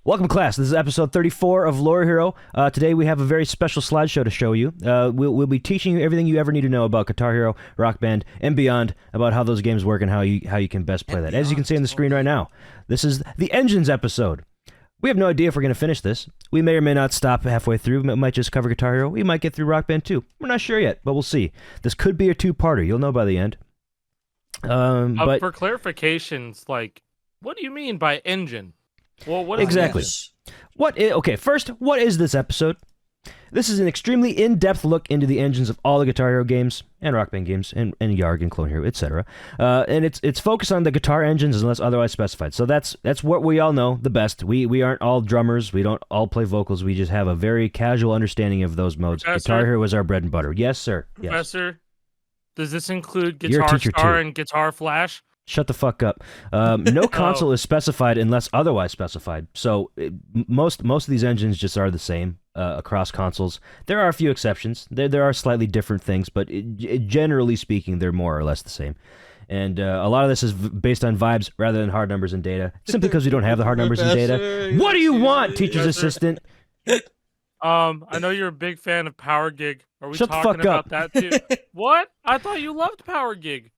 Welcome, class. This is episode 34 of Lore Hero. Today we have a very special slideshow to show you. We'll be teaching you everything you ever need to know about Guitar Hero, Rock Band, and beyond, about how those games work and how you can best play that. As you can see on the screen right now, this is the Engines episode. We have no idea if we're going to finish this. We may or may not stop halfway through. We might just cover Guitar Hero. We might get through Rock Band too. We're not sure yet, but we'll see. This could be a two-parter. You'll know by the end. But for clarifications, like, what do you mean by engine? Well, what is exactly? Okay, first, what is this episode? This is an extremely in-depth look into the engines of all the Guitar Hero games, and Rock Band games, and Yarg and Clone Hero, etc. And it's focused on the guitar engines unless otherwise specified. So that's what we all know the best. We aren't all drummers. We don't all play vocals. We just have a very casual understanding of those modes. Professor? Guitar Hero is our bread and butter. Yes, sir. Yes. Professor, does this include You're a Guitar teacher, Star too. and Guitar Flash? Shut the fuck up. No console is specified unless otherwise specified. So most of these engines just are the same across consoles. There are a few exceptions. There are slightly different things, but generally speaking, they're more or less the same. And a lot of this is based on vibes rather than hard numbers and data, simply because we don't have the hard numbers and data. What do you want, teacher's assistant? I know you're a big fan of Power Gig. Are we Shut the talking fuck up. about that too? What? I thought you loved Power Gig.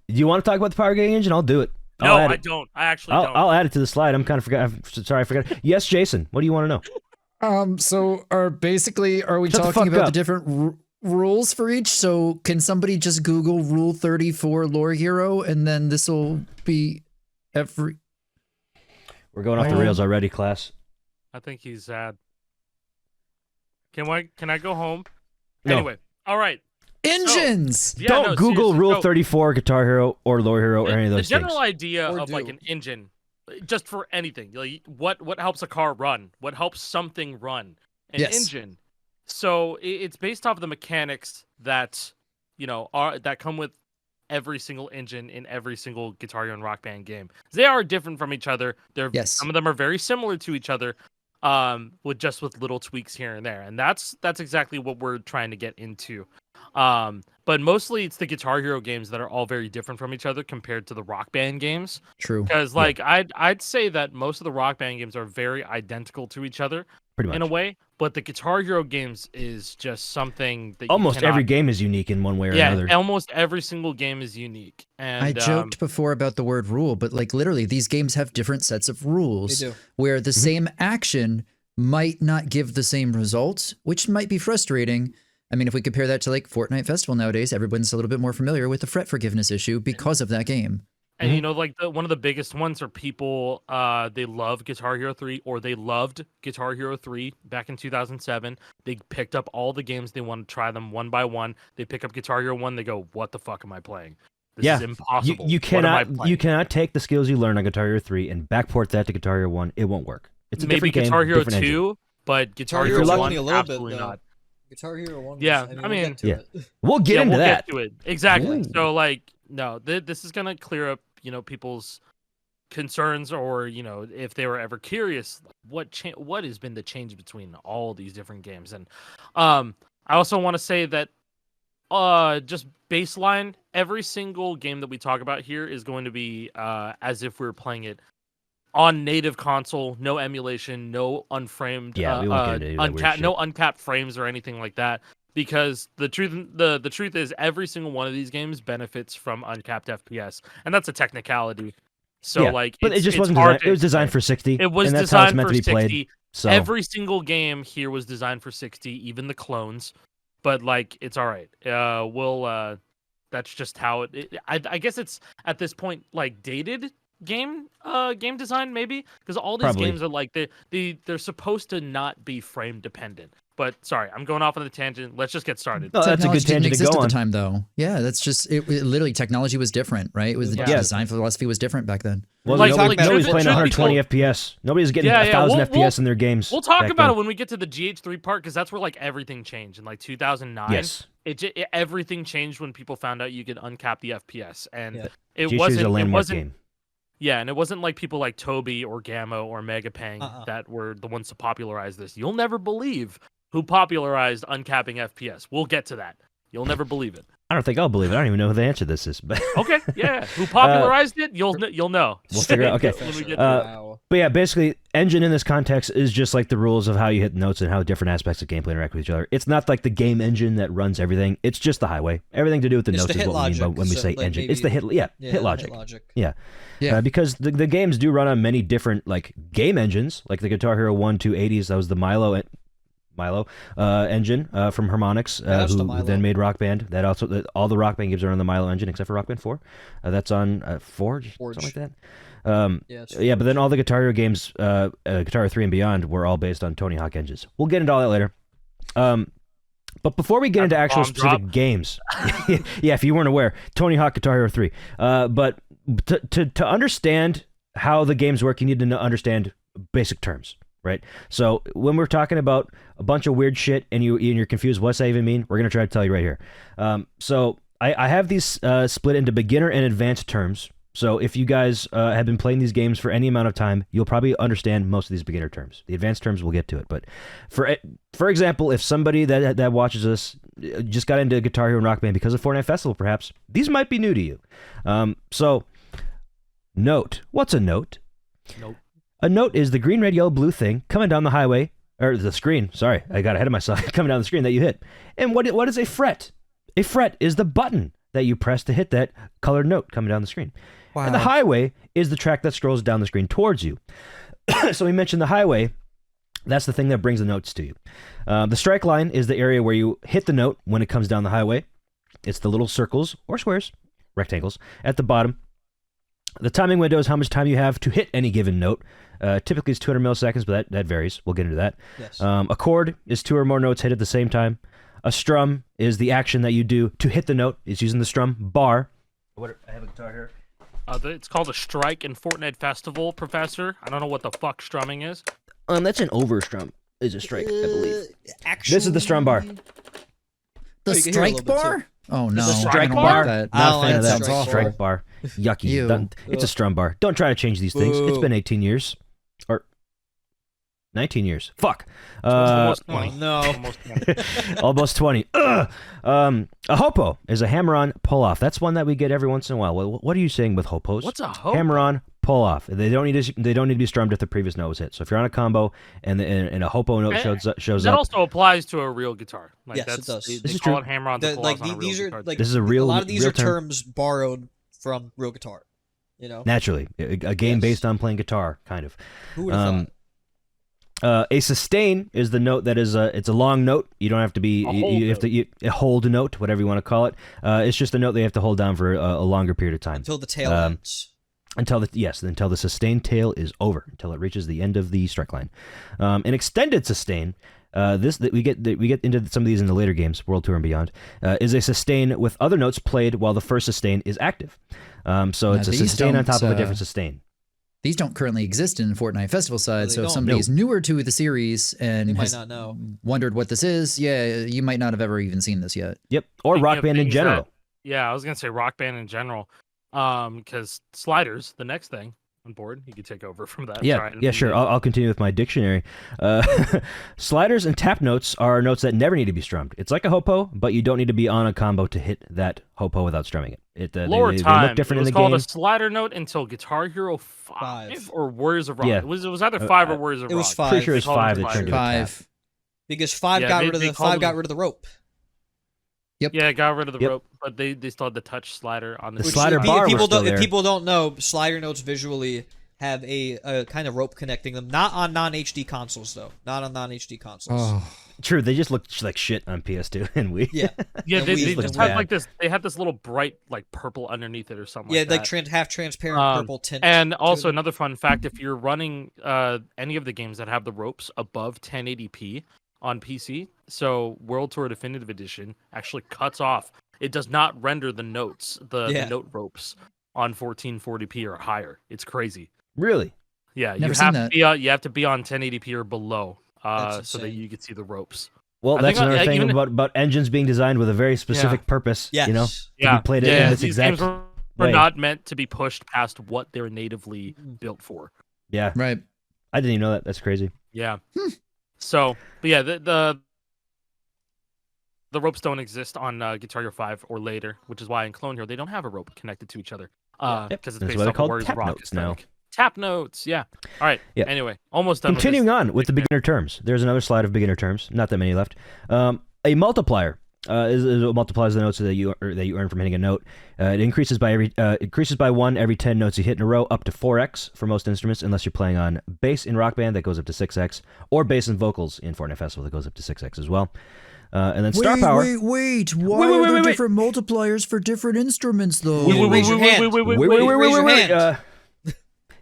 Do you want to talk about the Power Gig engine? I'll do it. No, I don't. I actually don't. I'll add it to the slide. I'm sorry, I forgot. Yes, Jason. What do you want to know? So are we Shut the talking fuck about up. the different rules for each? So can somebody just Google Rule 34 Lore Hero, and then this will be every... We're going off the rails already, class. I think he's sad. Can I go home? No. Anyway, all right. Engines! So, yeah, Don't no, Google seriously, Rule no. 34 Guitar Hero or Lore Hero or any of The those general things. idea Or of like do. an engine, just for anything, like what helps a car run, what helps something run, an Yes. engine. So it's based off of the mechanics that that come with every single engine in every single Guitar Hero and Rock Band game. They are different from each other. Yes. Some of them are very similar to each other, with little tweaks here and there, and that's exactly what we're trying to get into. But mostly it's the Guitar Hero games that are all very different from each other compared to the Rock Band games. True. Because I'd say that most of the Rock Band games are very identical to each other Pretty much. in a way, but the Guitar Hero games is just something that Almost you cannot... every game is unique in one way or Yeah, another. almost every single game is unique. And I joked before about the word rule, but like literally these games have different sets of rules They do. where the same action might not give the same results, which might be frustrating. I mean, if we compare that to like Fortnite Festival nowadays, everyone's a little bit more familiar with the fret forgiveness issue because of that game. And like one of the biggest ones are people they love Guitar Hero 3, or they loved Guitar Hero 3 back in 2007. They picked up all the games, they want to try them one by one. They pick up Guitar Hero 1, they go, "What the fuck am I playing? This is impossible." You What am I cannot playing?" you cannot take the skills you learned on Guitar Hero 3 and backport that to Guitar Hero 1. It won't work. It's a maybe different game, Guitar Hero different 2, engine. but Guitar Hero Hero 1 1 a little absolutely bit, though. not. Guitar Hero 1. Yeah, we'll I mean, get to yeah. it. We'll get into we'll that. get to it. Exactly. Ooh. So like, no, this is gonna clear up, people's concerns, or if they were ever curious, like, what has been the change between all these different games. And I also want to say that just baseline, every single game that we talk about here is going to be as if we were playing it on native console, no emulation, no unframed, Yeah, we won't get into that weird no shit. uncapped frames or anything like that. Because the truth is, every single one of these games benefits from uncapped FPS, and that's a technicality. So Yeah, like, but it it's just wasn't hard designed. to It was designed explain. for 60. It was and that's how it's designed meant for to be 60. played. So Every single game here was designed for 60, even the clones. But like, it's all right. That's just how it. I guess it's at this point like dated game design, maybe, because all these Probably. games are like they're supposed to not be frame dependent. But sorry, I'm going off on a tangent. Let's just get started. No, that's a good Technology didn't tangent to exist go at on. the time, though. Yeah, that's just it. Literally, technology was different, right? It was the Yeah. design philosophy was different back then. Well, Like- nobody, like, nobody's truth- playing truth be 120 told- FPS. Nobody's getting Yeah, yeah, 1,000 we'll- FPS in their games. We'll talk back about then. it when we get to the GH3 part, because that's where like everything changed in like 2009. Yes. Everything changed when people found out you could uncap the FPS, and Yeah. it GH2 is wasn't. a It landmark wasn't. game. Yeah, and it wasn't like people like Toby or Gammo or Megapang Uh-uh. that were the ones to popularize this. You'll never believe who popularized uncapping FPS. We'll get to that. You'll never believe it. I don't think I'll believe it. I don't even know who the answer to this is. But Okay, yeah. Who popularized it? You'll know. We'll figure it out. Okay. When we get to it. Wow. But yeah, basically, engine in this context is just like the rules of how you hit notes and how different aspects of gameplay interact with each other. It's not like the game engine that runs everything. It's just the highway. Everything to do with the It's notes the is hit what we mean logic, when we so, say like, engine. maybe- It's the hit, hit logic. Hit logic. Yeah. Yeah. Because the games do run on many different like game engines, like the Guitar Hero 1, 2, 80s. That was the Milo engine from Harmonix, that's the who Milo. then made Rock Band. That also all the Rock Band games are on the Milo engine except for Rock Band 4. That's on Forge, something like that. Yeah, it's Yeah, but then all the Guitar Hero games, Guitar Hero 3 and beyond, were all based on Tony Hawk engines. We'll get into all that later. But before we get into That's a actual bomb specific drop. games, yeah, if you weren't aware, Tony Hawk Guitar Hero 3. But to understand how the games work, you need to understand basic terms, right? So when we're talking about a bunch of weird shit and you're confused, what's that even mean? We're gonna try to tell you right here. So I have these split into beginner and advanced terms. So if you guys have been playing these games for any amount of time, you'll probably understand most of these beginner terms. The advanced terms, we'll get to it. But for example, if somebody that watches us just got into Guitar Hero and Rock Band because of Fortnite Festival, perhaps, these might be new to you. So, note. What's a note? Nope. A note is the green, red, yellow, blue thing coming down the highway, or the screen. Sorry, I got ahead of myself. Coming down the screen that you hit. And what is a fret? A fret is the button that you press to hit that colored note coming down the screen. Wow. And the highway is the track that scrolls down the screen towards you. So we mentioned the highway. That's the thing that brings the notes to you. The strike line is the area where you hit the note when it comes down the highway. It's the little circles or squares, rectangles, at the bottom. The timing window is how much time you have to hit any given note. Typically it's 200 milliseconds, but that varies. We'll get into that. Yes. A chord is 2 or more notes hit at the same time. A strum is the action that you do to hit the note. It's using the strum bar. I have a guitar here. It's called a strike in Fortnite Festival, Professor. I don't know what the fuck strumming is. That's an overstrum. Is a strike, I believe. Actually, This is the strum bar. The you can hear a strike little bit, too. bar? Oh no. The I strike don't bar? like that. I Not don't a fan like of the that. strike Strike bar. Yucky. Ew. It's a strum bar. Don't try to change these things. It's Boo. been 18 years. Or 19 years. Fuck. Almost Oh 20. no. Almost 20. Almost 20. A hopo is a hammer-on pull-off. That's one that we get every once in a while. What are you saying with hopos? What's a hope? Hammer-on pull-off. They don't need to be strummed if the previous note was hit. So if you're on a combo and a hopo note shows That up, also applies to a real guitar. Like Yes, it that's, does. They, This they is call true. it hammer on the pull Like on a real these are guitar. like this is a real a lot of these real are term. terms borrowed from real guitar. You know, Naturally, a game Yes. based on playing guitar, kind of. who would have thought? A sustain is the note that is it's a long note. You don't have to be A hold you have to hold a note, whatever you want to call it. It's just a note they have to hold down for a longer period of time Until the tail ends. until the sustained tail is over, until it reaches the end of the strike line. An extended sustain. We get into some of these in the later games, World Tour and beyond. Is a sustain with other notes played while the first sustain is active. So it's a these sustain on top of a don't, different sustain. These don't currently exist in Fortnite Festival side, they so if don't. somebody No. is newer to the series and They might has not know. wondered what this is, yeah, you might not have ever even seen this yet. Yep, or Speaking Rock of Band in things general. Yeah, I was gonna say Rock Band in general. Because sliders, the next thing on board, you could take over from that. Yeah, Sorry, I didn't yeah, mean sure. to- I'll continue with my dictionary. Sliders and tap notes are notes that never need to be strummed. It's like a hopo, but you don't need to be on a combo to hit that hopo without strumming it. Lower they time. look different It was in the called game. a slider note until Guitar Hero 5 or Warriors of Rock. Yeah. It was either 5 or Warriors of it Rock. was 5. Pretty sure it's They called it 5 that five. turned into a tap. 5. Because 5 Yeah, got they- rid of they the called 5 got them- rid of the rope. Yeah, got rid of the Yep. rope, but they still had the touch slider on the The Which slider if, bar if people was still don't there. if people don't know, slider notes visually have a kind of rope connecting them. Not on non-HD consoles though. Not on non-HD consoles. Oh, True, they just look like shit on PS2 and Wii. Yeah. Yeah, And they we- just bad. had like this. They had this little bright like purple underneath it or something. Yeah, like like that. half transparent purple tint. And also to them. another fun fact: if you're running any of the games that have the ropes above 1080p on PC, so World Tour Definitive Edition actually cuts off. It does not render the notes, the note ropes on 1440p or higher. It's crazy. Really? Yeah, Never you seen have that. to be you have to be on 1080p or below, That's so that insane. you can see the ropes. Well, I that's think, another thing even- about engines being designed with a very specific purpose. Yes. You know, Yeah, be played in this these exact games were way. not meant to be pushed past what they're natively built for. Yeah, right. I didn't even know that. That's crazy. Yeah. So, but yeah, the the ropes don't exist on Guitar Hero 5 or later, which is why in Clone Hero they don't have a rope connected to each other. Because it's That's based why they're off of called Warriors tap Rock notes now. aesthetic. Tap notes, yeah. All right. Yeah. Anyway, almost done. Continuing with on with the beginner terms. There's another slide of beginner terms. Not that many left. A multiplier is what multiplies the notes that you earn from hitting a note. It increases by 1 every 10 notes you hit in a row, up to 4x for most instruments, unless you're playing on bass in Rock Band, that goes up to 6x, or bass and vocals in Fortnite Festival, that goes up to 6x as well. And then Star Power. Wait. Why are there different multipliers for different instruments, though? Raise your hand. Wait.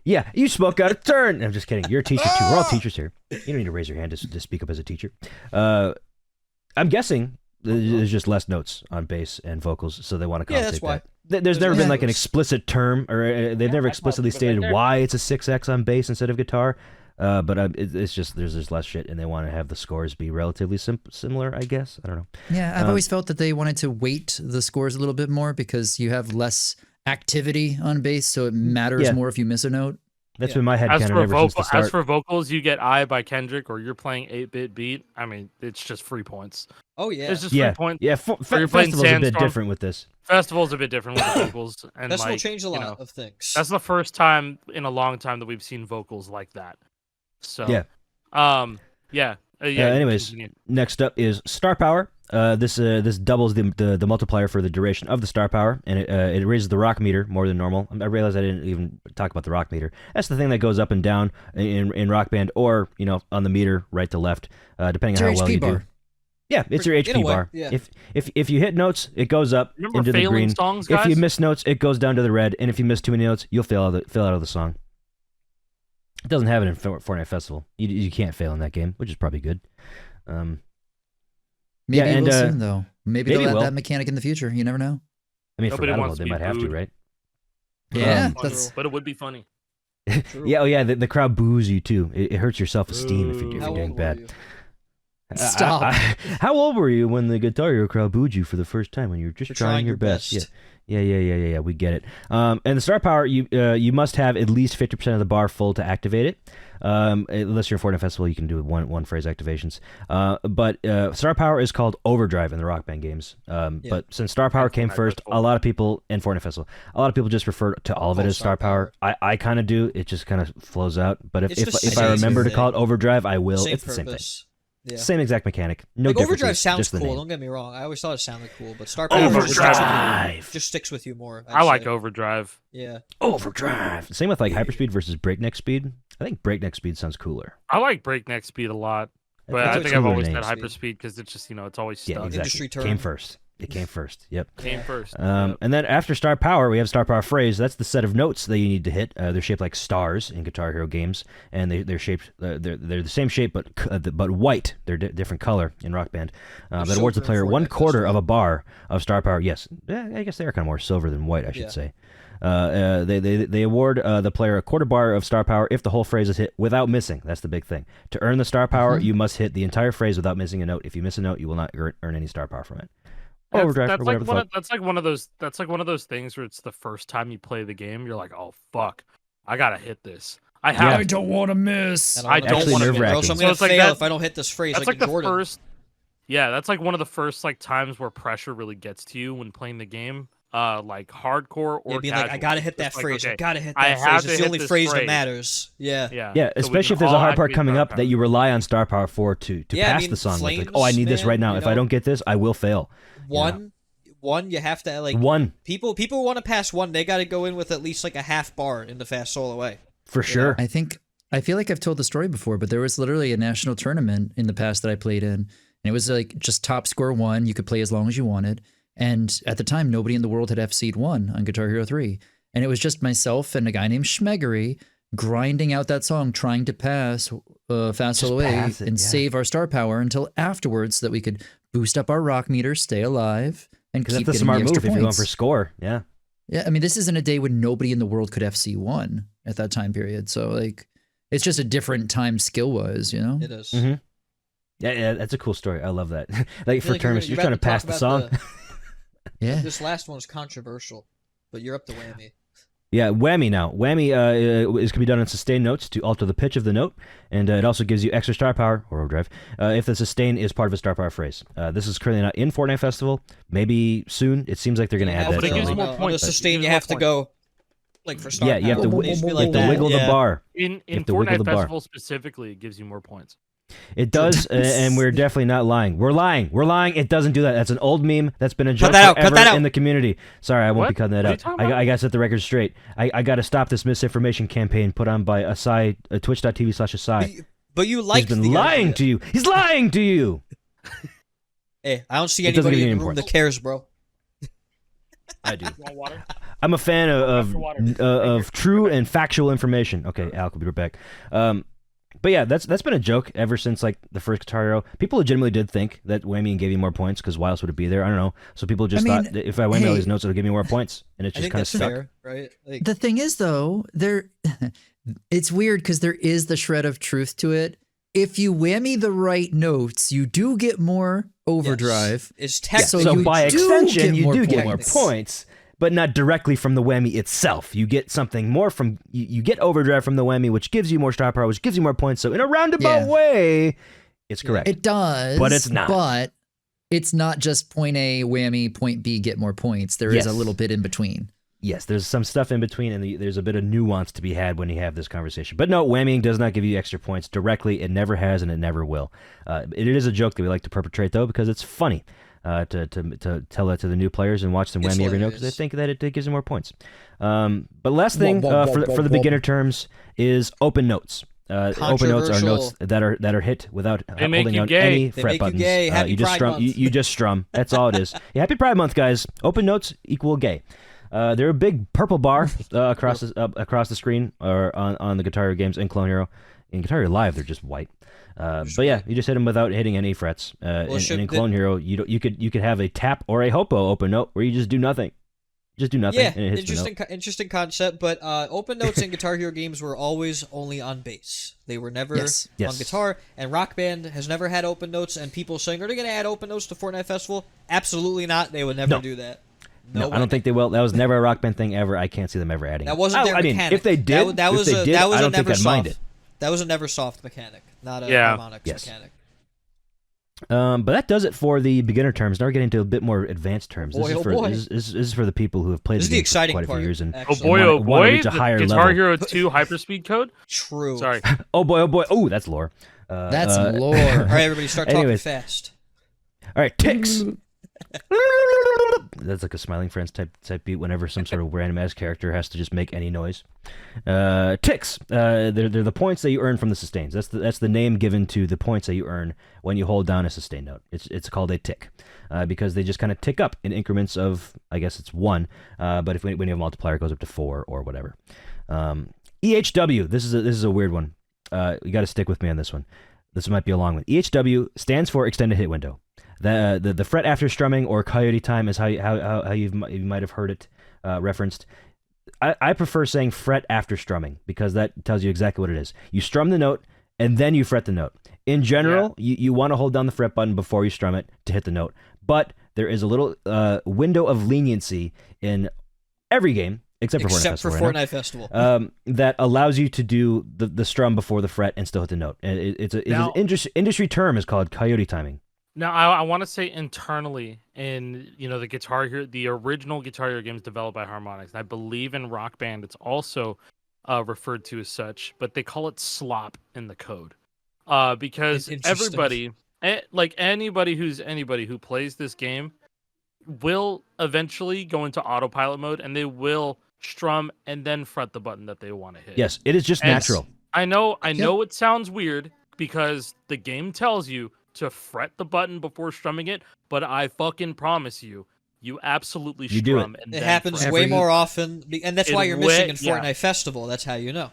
Yeah, you spoke out of turn. I'm just kidding. You're a teacher too. We're all teachers here. You don't need to raise your hand to speak up as a teacher. I'm guessing there's just less notes on bass and vocals, so they want to compensate that. There's never been like an explicit term, or they've never explicitly stated why it's a 6x on bass instead of guitar. But it's just there's just less shit, and they want to have the scores be relatively similar, I guess. I don't know. Yeah, I've always felt that they wanted to weight the scores a little bit more because you have less activity on bass, so it matters more if you miss a note. That's been my headcanon ever since the start. As for vocals, you get "I" by Kendrick, or you're playing 8-bit beat. I mean, it's just free points. Oh yeah, it's just 3 points. Yeah, Festival's a bit different with this. Festival's a bit different with the vocals, and Festival changed a lot of things. That's the first time in a long time that we've seen vocals like that. So anyways, next up is Star Power. This doubles the multiplier for the duration of the Star Power, and it raises the rock meter more than normal. I realized I didn't even talk about the rock meter. That's the thing that goes up and down in Rock Band, or on the meter right to left, depending on how well you do. Yeah, it's your HP bar. Yeah. If you hit notes, it goes up into the green. Songs, guys? If you miss notes, it goes down to the red, and if you miss too many notes, you'll fail out of the song. It doesn't have it in Fortnite Festival. You can't fail in that game, which is probably good. Maybe it will soon, though. Maybe they'll add will. that mechanic in the future. You never know. I mean, for battle, they might have to, right? Yeah, but it would be funny. Yeah, the crowd boos you too. It hurts your self-esteem if you're doing bad. Stop. How old were you when the Guitar Hero crowd booed you for the first time when you were just trying your best? Yeah. We get it. And the Star Power, you must have at least 50% of the bar full to activate it. Unless you're in Fortnite Festival, you can do one phrase activations. But Star Power is called Overdrive in the Rock Band games. But since Star Power came first, a lot of people in Fortnite Festival, a lot of people just refer to all of it as Star Power. I kind of do. It just kind of flows out. But if I remember to call it Overdrive, I will. It's the same thing. Yeah. Same exact mechanic. No difference. Overdrive sounds just cool. the name. Don't get me wrong. I always thought it sounded cool, but Star Power Overdrive just sticks with you more. I like Overdrive. Yeah. Overdrive. Same with like hyperspeed versus breakneck speed. I think breakneck speed sounds cooler. I like breakneck speed a lot, but I think I've always said hyperspeed because it's just it's always stuck. Yeah, exactly. Industry term. Came first. It came first. Yep. Came first. And then after Star Power, we have Star Power Phrase. That's the set of notes that you need to hit. They're shaped like stars in Guitar Hero games, and they're shaped. They're the same shape, but white. They're different color in Rock Band. That awards the player 1/4 of a bar of Star Power. Yes, I guess they are kind of more silver than white, I should say. They award the player a 1/4 bar of Star Power if the whole phrase is hit without missing. That's the big thing. To earn the Star Power, you must hit the entire phrase without missing a note. If you miss a note, you will not earn any Star Power from it. Overdrive that's or whatever the fuck. That's like one of those things where it's the first time you play the game, you're like, oh fuck, I gotta hit this. I don't want to miss. I don't want to miss. Or else I'm gonna fail if I don't hit this phrase. That's like the first. Yeah, that's like one of the first times where pressure really gets to you when playing the game. Like hardcore or being casual. like, I gotta hit that phrase. Okay, I gotta hit that phrase. It's the only phrase that matters. Yeah, especially if there's a hard part coming up that you rely on Star Power for to pass the song. Like, I need this right now. If I don't get this, I will fail. One, you have to people who want to pass one, they got to go in with at least like a half bar in the fast solo way. For sure. I feel like I've told the story before, but there was literally a national tournament in the past that I played in, and it was like just top score 1. You could play as long as you wanted. And at the time, nobody in the world had FC'd 1 on Guitar Hero 3. And it was just myself and a guy named Schmeggery grinding out that song, trying to pass Fast Solo A and save our Star Power until afterwards so that we could boost up our rock meter, stay alive, and keep getting the extra smart move points. If you're going for score. Yeah. Yeah, I mean, this isn't a day when nobody in the world could FC 1 at that time period. So, like, it's just a different time skill-wise, you know? It is. Mm-hmm. Yeah, that's a cool story. I love that. Like, for tournaments, you're trying to pass the song. Yeah. This last one's controversial, but you're up to whammy. Yeah, whammy now. Whammy is can be done on sustained notes to alter the pitch of the note, and it also gives you extra star power or overdrive if the sustain is part of a star power phrase. This is currently not in Fortnite Festival. Maybe soon. It seems like they're going to add that. But it to gives the you league. more points. Sustain, It gives you more have to points. go like for star Yeah, you have to, power. you It used to be have like to that, wiggle the yeah. bar. In have to wiggle Fortnite the bar. Festival specifically, it gives you more points. It does, and we're definitely not lying. We're lying. We're lying. It doesn't do that. That's an old meme that's been a joke that out, cut forever that out. in the community. Sorry, I won't be What? cutting that What are you out. talking about? I got to set the record straight. I got to stop this misinformation campaign put on by Acai, twitch.tv/Acai. But you He's like been lying to you. He's lying to you. Hey, I don't see It doesn't anybody give you in any the room points. that cares, bro. I do. Want water? I'm a fan After water. of true and factual information. Okay, Al, will be right back. But yeah, that's been a joke ever since like the first Guitar Hero. People legitimately did think that Whammy gave you more points because why else would it be there? I don't know. So people just I mean, thought that if I whammy all hey, these notes, it'll give me more points, and it I just think kind of that's stuck. fair, right? Like, The thing is, though, it's weird because there is the shred of truth to it. If you whammy the right notes, you do get more overdrive. it's Yeah, technically so you by do extension, get you more do get more points. points, but not directly from the whammy itself. You get something more from you get overdrive from the whammy, which gives you more star power, which gives you more points. So in a roundabout Yeah. way, it's correct. It does, But it's not. But it's not just point A whammy, point B get more points. There is Yes. a little bit in between. Yes, there's some stuff in between, and there's a bit of nuance to be had when you have this conversation. But no, whammying does not give you extra points directly. It never has, and it never will. It is a joke that we like to perpetrate, though, because it's funny to tell that to the new players and watch them It's whammy every note because they hilarious. think that it gives them more points. But last thing Whoa, whoa, for whoa, the whoa. beginner terms is open notes. Open notes are notes that are hit without They make holding you down gay. any They fret make you buttons. gay. Happy you just Pride strum. Month. You just strum. That's all it is. Yeah, happy Pride Month, guys. Open notes equal gay. They're a big purple bar across the screen or on the Guitar Hero games and Clone Hero. In Guitar Hero Live, they're just white. But yeah, you just hit them without hitting any frets. And in Clone Hero, you could have a tap or a hopo open note where you just do nothing. Just do nothing. Yeah, and it hits the note. interesting concept. But open notes in Guitar Hero games were always only on bass. They were never Yes. on guitar. And Rock Band has never had open notes. And people saying, are they going to add open notes to Fortnite Festival? Absolutely not. They would never No. do that. No, way. I don't think they will. That was never a Rock Band thing ever. I can't see them ever adding. That wasn't their I mean, mechanic. if they did, that was if they did, that was I a don't think never I'd mind soft. it. That was a never soft mechanic, not a Yeah. harmonics Yes. mechanic. But that does it for the beginner terms. Now we're getting into a bit more advanced terms. Boy, this is oh for boy. this is for the people who have played This is the the game exciting for quite a part. few years and Oh actually. boy, oh wanna boy! reach a higher Guitar level. Hero 2 Hyperspeed code. True. Sorry. oh boy, oh that's lore. That's uh, lore. All right, everybody, start talking Anyways. fast. All right, ticks. That's like a Smiling Friends type beat. Whenever some sort of random ass character has to just make any noise. Ticks. They're the points that you earn from the sustains. That's the name given to the points that you earn when you hold down a sustain note. It's called a tick, because they just kind of tick up in increments of, I guess it's 1. But when you have a multiplier, it goes up to 4 or whatever. EHW. This is a weird one. You got to stick with me on this one. This might be a long one. EHW stands for extended hit window. The fret after strumming or coyote time is how you might have heard it referenced. I prefer saying fret after strumming because that tells you exactly what it is. You strum the note and then you fret the note. In general, you want to hold down the fret button before you strum it to hit the note. But there is a little window of leniency in every game except for Fortnite Festival. That allows you to do the strum before the fret and still hit the note. It's an industry term is called coyote timing. Now, I want to say internally in the Guitar Hero, the original Guitar Hero games developed by Harmonix. I believe in Rock Band it's also referred to as such, but they call it slop in the code, because Interesting. anybody who plays this game will eventually go into autopilot mode and they will strum and then fret the button that they want to hit. Yes, it is just And natural. I know it sounds weird because the game tells you to fret the button before strumming it, but I fucking promise you absolutely You do strum. it. And It then happens fret. way more often, and that's why you're missing in yeah. Fortnite Festival. That's how you know.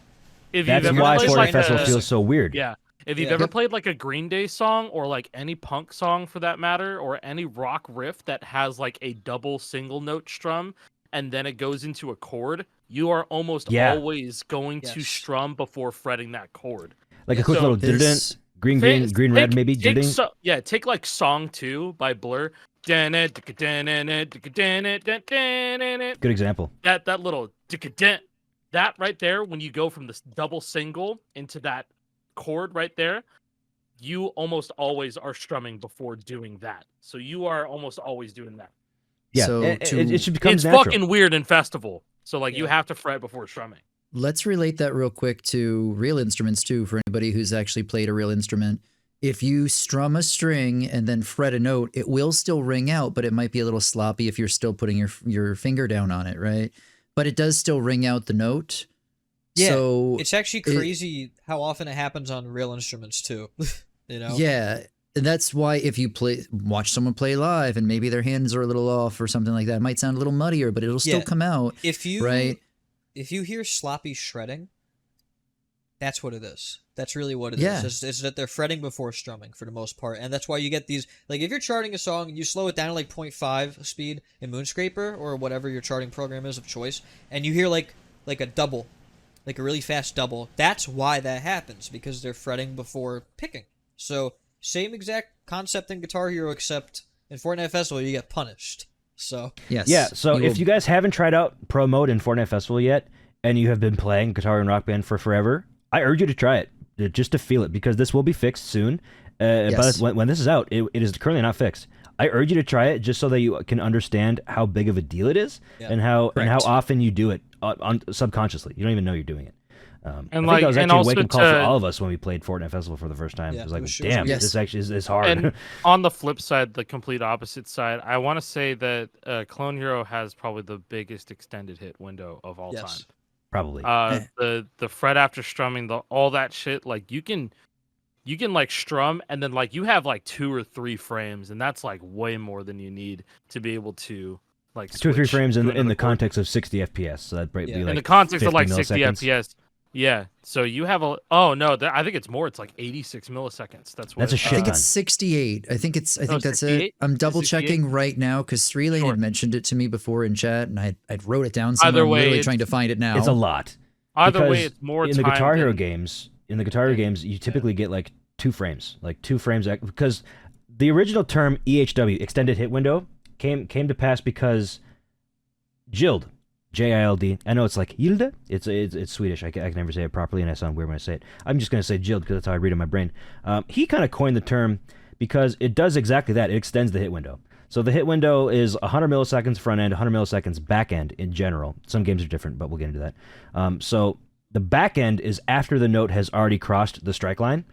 If That's you've ever why played Fortnite like Festival a, feels so weird. yeah, if you've Yeah. ever played like a Green Day song or like any punk song for that matter, or any rock riff that has like a double single note strum and then it goes into a chord, you are almost always going to Yes. strum before fretting that chord. Like a quick So little this- green, red, maybe. Take like Song 2 by Blur. Good Good example. That little that right there, when you go from this double single into that chord right there, you almost always are strumming before doing that. So you are almost always doing that. Yeah, So it should become It's natural. fucking weird in festival. So like you Yeah. have to fret before strumming. let's relate that real quick to real instruments too, for anybody who's actually played a real instrument. If you strum a string and then fret a note, it will still ring out, but it might be a little sloppy if you're still putting your finger down on it, right? But it does still ring out the note. Yeah, So it's actually crazy how often it happens on real instruments too. You know? yeah, and that's why if you watch someone play live and maybe their hands are a little off or something like that, it might sound a little muddier, but it'll still Yeah. come out. If you Right. if you hear sloppy shredding, that's what it is. That's really what it is. Yeah. It's that they're fretting before strumming for the most part, and that's why you get these. Like if you're charting a song and you slow it down to like 0.5 speed in Moonscraper or whatever your charting program is of choice, and you hear like a double, like a really fast double, that's why that happens, because they're fretting before picking. So same exact concept in Guitar Hero, except in Fortnite Festival you get punished. So Yes. Yeah, so you if will- you guys haven't tried out Pro Mode in Fortnite Festival yet, and you have been playing Guitar and Rock Band for forever, I urge you to try it, just to feel it, because this will be fixed soon. Yes. But when this is out, it is currently not fixed. I urge you to try it just so that you can understand how big of a deal it is, Yeah. and how Correct. often you do it subconsciously. You don't even know you're doing it. I think like- that was and actually a also wake-up call for to- all of us when we played Fortnite Festival for the first time. Yeah, It was like, it was damn, Yes. this actually is hard. And on the flip side, the complete opposite side, I want to say that Clone Hero has probably the biggest extended hit window of all Yes. time. Probably. The fret after strumming, all that shit, like you can like strum and then like you have like 2 or 3 frames, and that's like way more than you need to be able to like 2 or 3 switch frames to in another the chord. context of 60 FPS. So that'd be Yeah. like In the context of 50 like 60 milliseconds. FPS. Yeah. So you have I think it's more. It's like 86 milliseconds. That's what That's a I shit think ton. it's 68. I think that's 68? it. I'm double checking right now because Three Lane Sure. had mentioned it to me before in chat, and I'd wrote it down somewhere. Either I'm way, literally it's- trying to find it now. It's a lot. Either way, Because it's more in the time Guitar Hero than- games. In the Guitar Hero games, you typically get like 2 frames, because the original term EHW, extended hit window, came to pass because Jild, Jild. I know it's like Yilde. It's Swedish. I can never say it properly, and I sound weird when I say it. I'm just gonna say Jild because that's how I read it in my brain. He kind of coined the term because it does exactly that. It extends the hit window. So the hit window is 100 milliseconds front end, 100 milliseconds back end in general. Some games are different, but we'll get into that. So the back end is after the note has already crossed the strike line.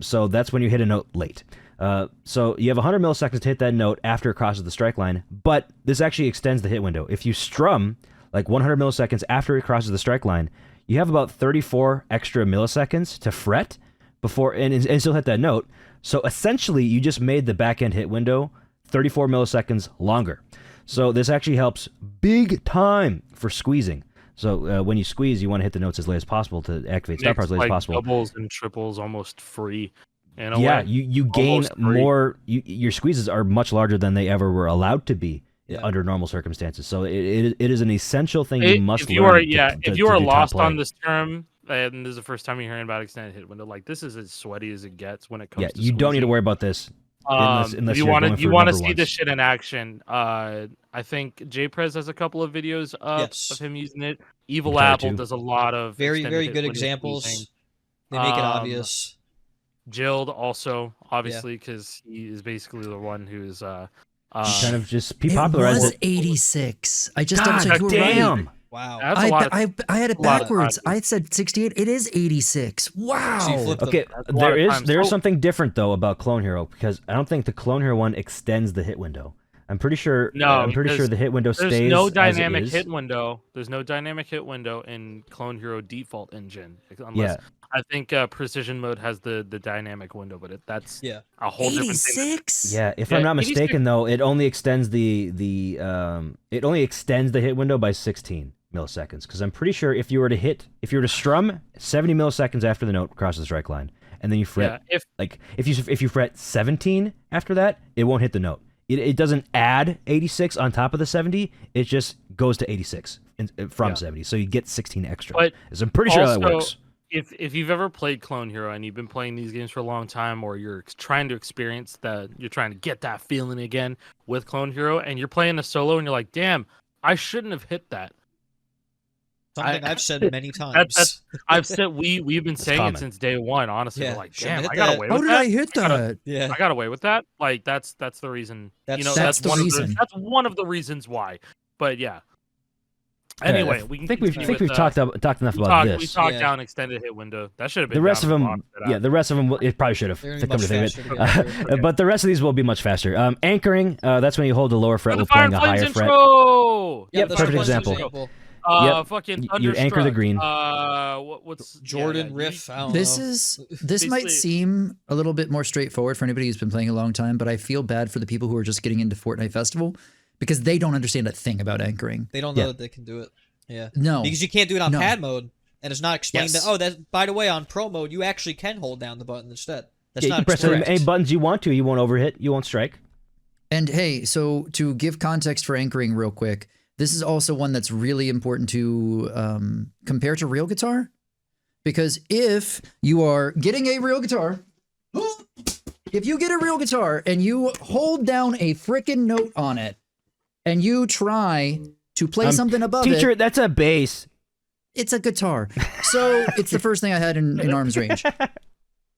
So that's when you hit a note late. So you have 100 milliseconds to hit that note after it crosses the strike line, but this actually extends the hit window. If you strum like 100 milliseconds after it crosses the strike line, you have about 34 extra milliseconds to fret before and still hit that note. So essentially, you just made the back end hit window 34 milliseconds longer. So this actually helps big time for squeezing. So when you squeeze, you want to hit the notes as late as possible to activate star makes, powers as late like, as possible. doubles and triples almost free. In a Yeah, way. you gain Almost free. more. Your squeezes are much larger than they ever were allowed to be Yeah. under normal circumstances. So it is an essential thing you must if learn. you are to if you are do top lost play. on this term, and this is the first time you're hearing about extended hit window, like this is as sweaty as it gets when it comes Yeah, to you don't need to squeezing. worry about this unless If you're going for you want to number see ones. this shit in action, I think JPrez has a couple of videos up Yes. of him using it. Evil Guitar Apple too. does a lot of very extended very hit good window examples. squeezing. They make it Um, obvious. Jild also, obviously, because he is basically the one who's You kind of just popularized was it. 86. I just God double checked. You were right. damn! Wow. that's a lot. Of, I had it a lot of backwards. time. I said 68. It is 86. So you Wow. flipped them. Okay, That's a lot of time. there is So- something different though about Clone Hero because I don't think the Clone Hero one extends the hit window. I'm pretty sure. No, I'm pretty sure there's- the hit window There's stays no as it dynamic is. hit window. There's no dynamic hit window in Clone Hero default engine, unless Yeah. I think Precision Mode has the dynamic window, but that's Yeah. a whole different thing. 86? Yeah, if Yeah, I'm not 86 mistaken though, it only extends the hit window by 16 milliseconds because I'm pretty sure if you were to strum 70 milliseconds after the note crosses the strike line and then you fret Yeah, if you fret 17 after that, it won't hit the note. It doesn't add 86 on top of the 70, it just goes to 86 from Yeah. 70. So you get 16 extra. But So I'm pretty sure that also, works. if you've ever played Clone Hero and you've been playing these games for a long time, or you're trying to experience you're trying to get that feeling again with Clone Hero, and you're playing a solo and you're like, damn, I shouldn't have hit that. Something I've said many times. I've said we've been saying common. it since day one. Honestly, Yeah, we're like, shouldn't damn, hit I got that. away How with did that. I hit that? Yeah. I got away with that. Like that's the reason. That's the one reason. Of that's one of the reasons why. But yeah. Anyway, we can. I think we've continue with, talked enough about We this. talked Yeah. down extended hit window. That should have been The rest of down them, at the bottom. the rest of them, it probably should have. They're To gonna come be to much think of faster to it. get through. But the rest of these will be much faster. Anchoring, that's when you hold the lower fret For while the Fire playing and a Flames higher fret. intro. Yep, that's perfect a classic example. Fucking You'd anchor the Thunderstruck. green. Jordan What's riff. I don't This know. this might Basically- seem a little bit more straightforward for anybody who's been playing a long time, but I feel bad for the people who are just getting into Fortnite Festival because they don't understand a thing about anchoring. They don't know Yeah. that they can do it. Yeah. No. Because you can't do it on No. pad mode, and it's not explained Yes. that. Oh, that by the way, on pro mode, you actually can hold down the button instead. That's Yeah, you not can press explained. any buttons you want to. You won't overhit. You won't strike. And hey, so to give context for anchoring real quick, this is also one that's really important to compare to real guitar. Because if you are getting a real guitar, if you get a real guitar and you hold down a frickin' note on it and you try to play something above Teacher, it, that's a bass. it's a guitar. So it's the first thing I had in arm's range.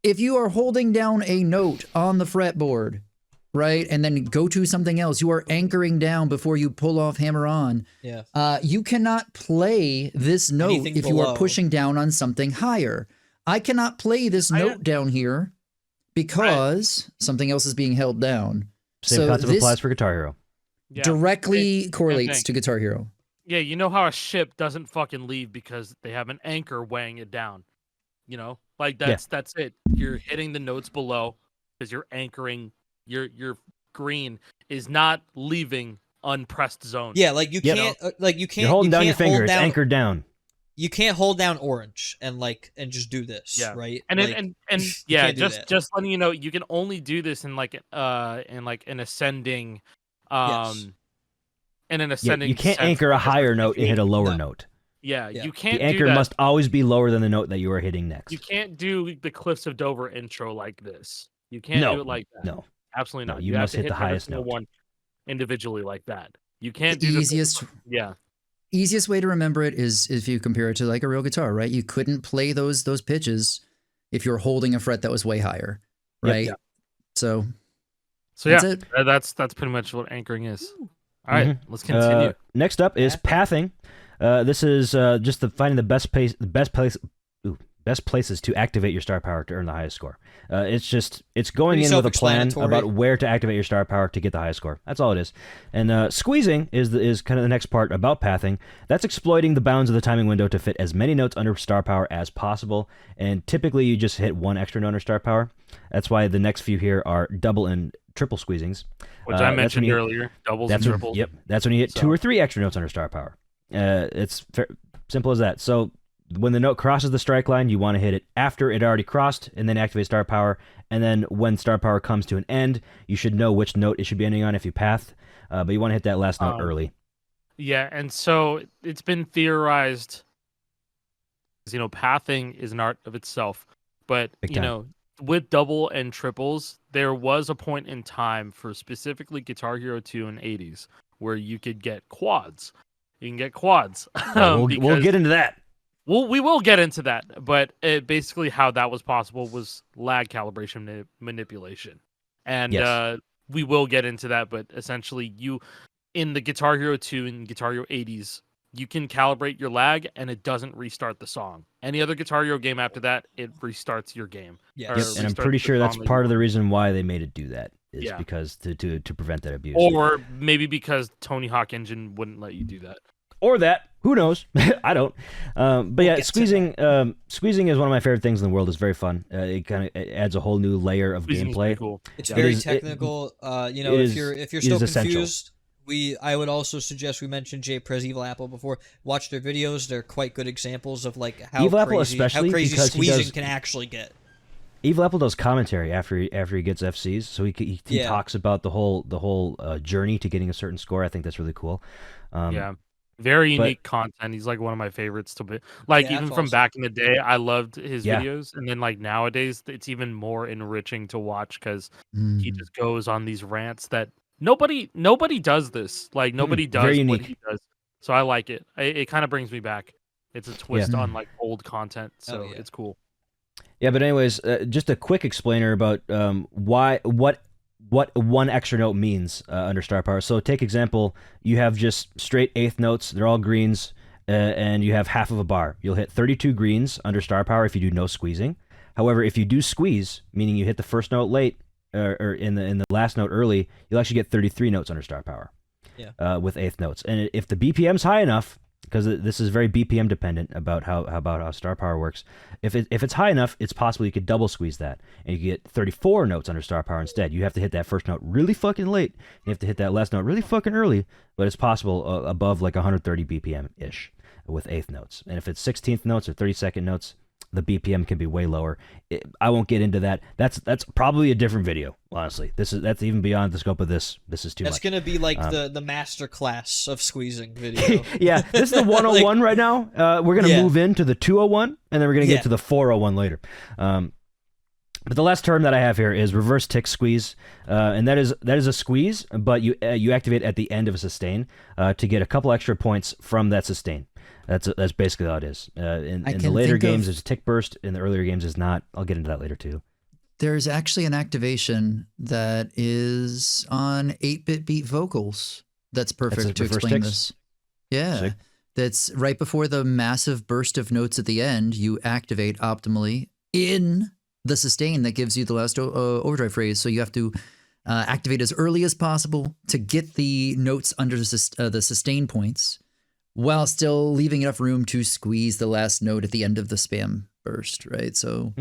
If you are holding down a note on the fretboard, right, and then go to something else, you are anchoring down before you pull off hammer on. Yeah. You cannot play this note Anything if you below. are pushing down on something higher. I cannot play this note down here because something else is being held down. Same So concept this applies for Guitar Hero. Yeah. directly correlates thing. to Guitar Hero. Yeah, you know how a ship doesn't fucking leave because they have an anchor weighing it down. You know, like that's it. You're hitting the notes below because you're anchoring. Your green is not leaving unpressed zone. Yeah, like you Yep. can't, you can't. You're holding you down your can't hold finger. It's down- anchored down. You can't hold down orange and just do this. Yeah. Right. And Like, and yeah, can't do that. just letting you know, you can only do this in an ascending, Yes. in an Yeah, ascending. you can't sense anchor a because higher if note you- and hit a lower No. note. Yeah, Yeah. you can't. The anchor do that. must always be lower than the note that you are hitting next. You can't do the Cliffs of Dover intro like this. You can't No, do it like that. No. Absolutely No, not. you have must to hit the every highest single note. one individually like that. You can't The do easiest Yeah. easiest way to remember it is if you compare it to like a real guitar, right? You couldn't play those pitches if you're holding a fret that was way higher, Yep. right? Yeah. So So that's yeah, it. that's pretty much what anchoring is. All right, Mhm. let's continue. Next up is pathing. This is just finding the best places to activate your star power to earn the highest score. It's going Pretty in with a plan self-explanatory. about where to activate your star power to get the highest score. That's all it is. And squeezing is kind of the next part about pathing. That's exploiting the bounds of the timing window to fit as many notes under star power as possible. And typically you just hit one extra note under star power. That's why the next few here are double and triple squeezings. Which I that's when mentioned you- earlier, doubles and That's when, triples. yep. That's when you hit 2 So- or 3 extra notes under star power. It's simple as that. So when the note crosses the strike line, you want to hit it after it already crossed, and then activate star power. And then when star power comes to an end, you should know which note it should be ending on if you path. But you want to hit that last note early. Yeah, and so it's been theorized, pathing is an art of itself. But, Big time. with double and triples, there was a point in time for specifically Guitar Hero 2 and 80s where you could get quads. You can get quads. We'll because- get into that. Well, we will get into that, but basically how that was possible was lag calibration manipulation. And Yes. we will get into that, but essentially in the Guitar Hero 2 and Guitar Hero 80s, you can calibrate your lag and it doesn't restart the song. Any other Guitar Hero game after that, it restarts your game. Yes. Or Yep, and I'm restart pretty the sure that's song that part you of the reason why they made it do that is Yeah. because to prevent that abuse. Or maybe because Tony Hawk Engine wouldn't let you do that. Or that. Who knows? I don't. But yeah, get to squeezing is one of my favorite things in the world. It's very fun. It adds a whole new layer of Squeezing's gameplay. pretty cool. It's Yeah. very It is- technical. it If is- you're it still is essential. confused, I would also suggest we mentioned Jay Prez Evil Apple before. Watch their videos; they're quite good examples of how Evil Apple crazy, especially how crazy because he squeezing does- can actually get. Evil Apple does commentary after he gets FCs, so he Yeah. talks about the whole journey to getting a certain score. I think that's really cool. Yeah. Very but- unique content. He's like one of my favorites to be. Like Yeah, even that's from awesome. back in the day, I loved his Yeah. videos, and then like nowadays, it's even more enriching to watch because he Mm. just goes on these rants that nobody does this. Like nobody does very what unique. he does. So I like it. It kind of brings me back. It's a twist on like old content, so it's cool. Yeah, but anyways, just a quick explainer about what one extra note means under star power. So take example, you have just straight eighth notes. They're all greens, and you have half of a bar. You'll hit 32 greens under star power if you do no squeezing. However, if you do squeeze, meaning you hit the first note late or in the last note early, you'll actually get 33 notes under star power. Yeah. With eighth notes, and if the BPM's high enough, because this is very BPM dependent about how star power works. If it's high enough, it's possible you could double squeeze that, and you get 34 notes under star power instead. You have to hit that first note really fucking late. You have to hit that last note really fucking early, but it's possible above like 130 BPM ish with eighth notes. And if it's 16th notes or 32nd notes, the BPM can be way lower. I won't get into that. That's probably a different video, honestly. That's even beyond the scope of this. This is too much. That's gonna be like the master class of squeezing video. Yeah, this is the 101 right now. We're gonna move into the 201, and then we're gonna get to the 401 later. But the last term that I have here is reverse tick squeeze, and that is a squeeze, but you activate at the end of a sustain to get a couple extra points from that sustain. That's basically all it is. In the later games, there's a tick burst. In the earlier games, there's not. I'll get into that later too. There's actually an activation that is on 8-bit beat vocals. That's perfect to explain this. Yeah. Sick. That's right before the massive burst of notes at the end. You activate optimally in the sustain that gives you the last overdrive phrase. So you have to activate as early as possible to get the notes under the sustain points, while still leaving enough room to squeeze the last note at the end of the spam burst, right? So,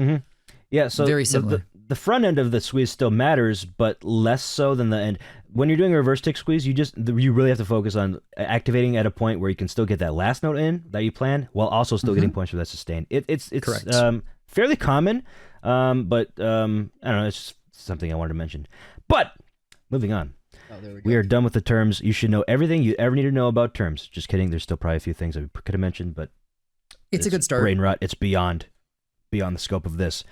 yeah, so very similar. The front end of the squeeze still matters, but less so than the end. When you're doing a reverse tick squeeze, you really have to focus on activating at a point where you can still get that last note in that you planned, while also still getting points for that sustain. It's correct. Fairly common, but I don't know. It's just something I wanted to mention. But moving on. Oh, there we are done with the terms. You should know everything you ever need to know about terms. Just kidding. There's still probably a few things I could have mentioned, but it's a good start. Brain rot. It's beyond the scope of this.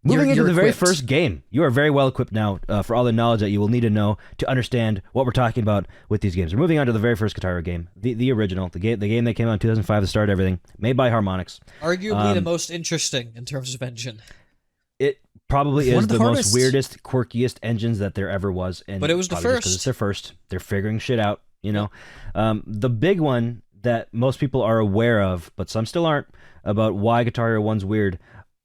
Moving into the very first game, you are very well equipped now for all the knowledge that you will need to know to understand what we're talking about with these games. We're moving on to the very first Guitar Hero game, the original, the game that came out in 2005 to start everything, made by Harmonix. Arguably the most interesting in terms of engine. It probably One is of the the hardest. most weirdest, quirkiest engines that there ever was. And But it was the probably just 'cause first. it's their first. They're figuring shit out, you know. The big one that most people are aware of, but some still aren't, about why Guitar Hero 1's weird.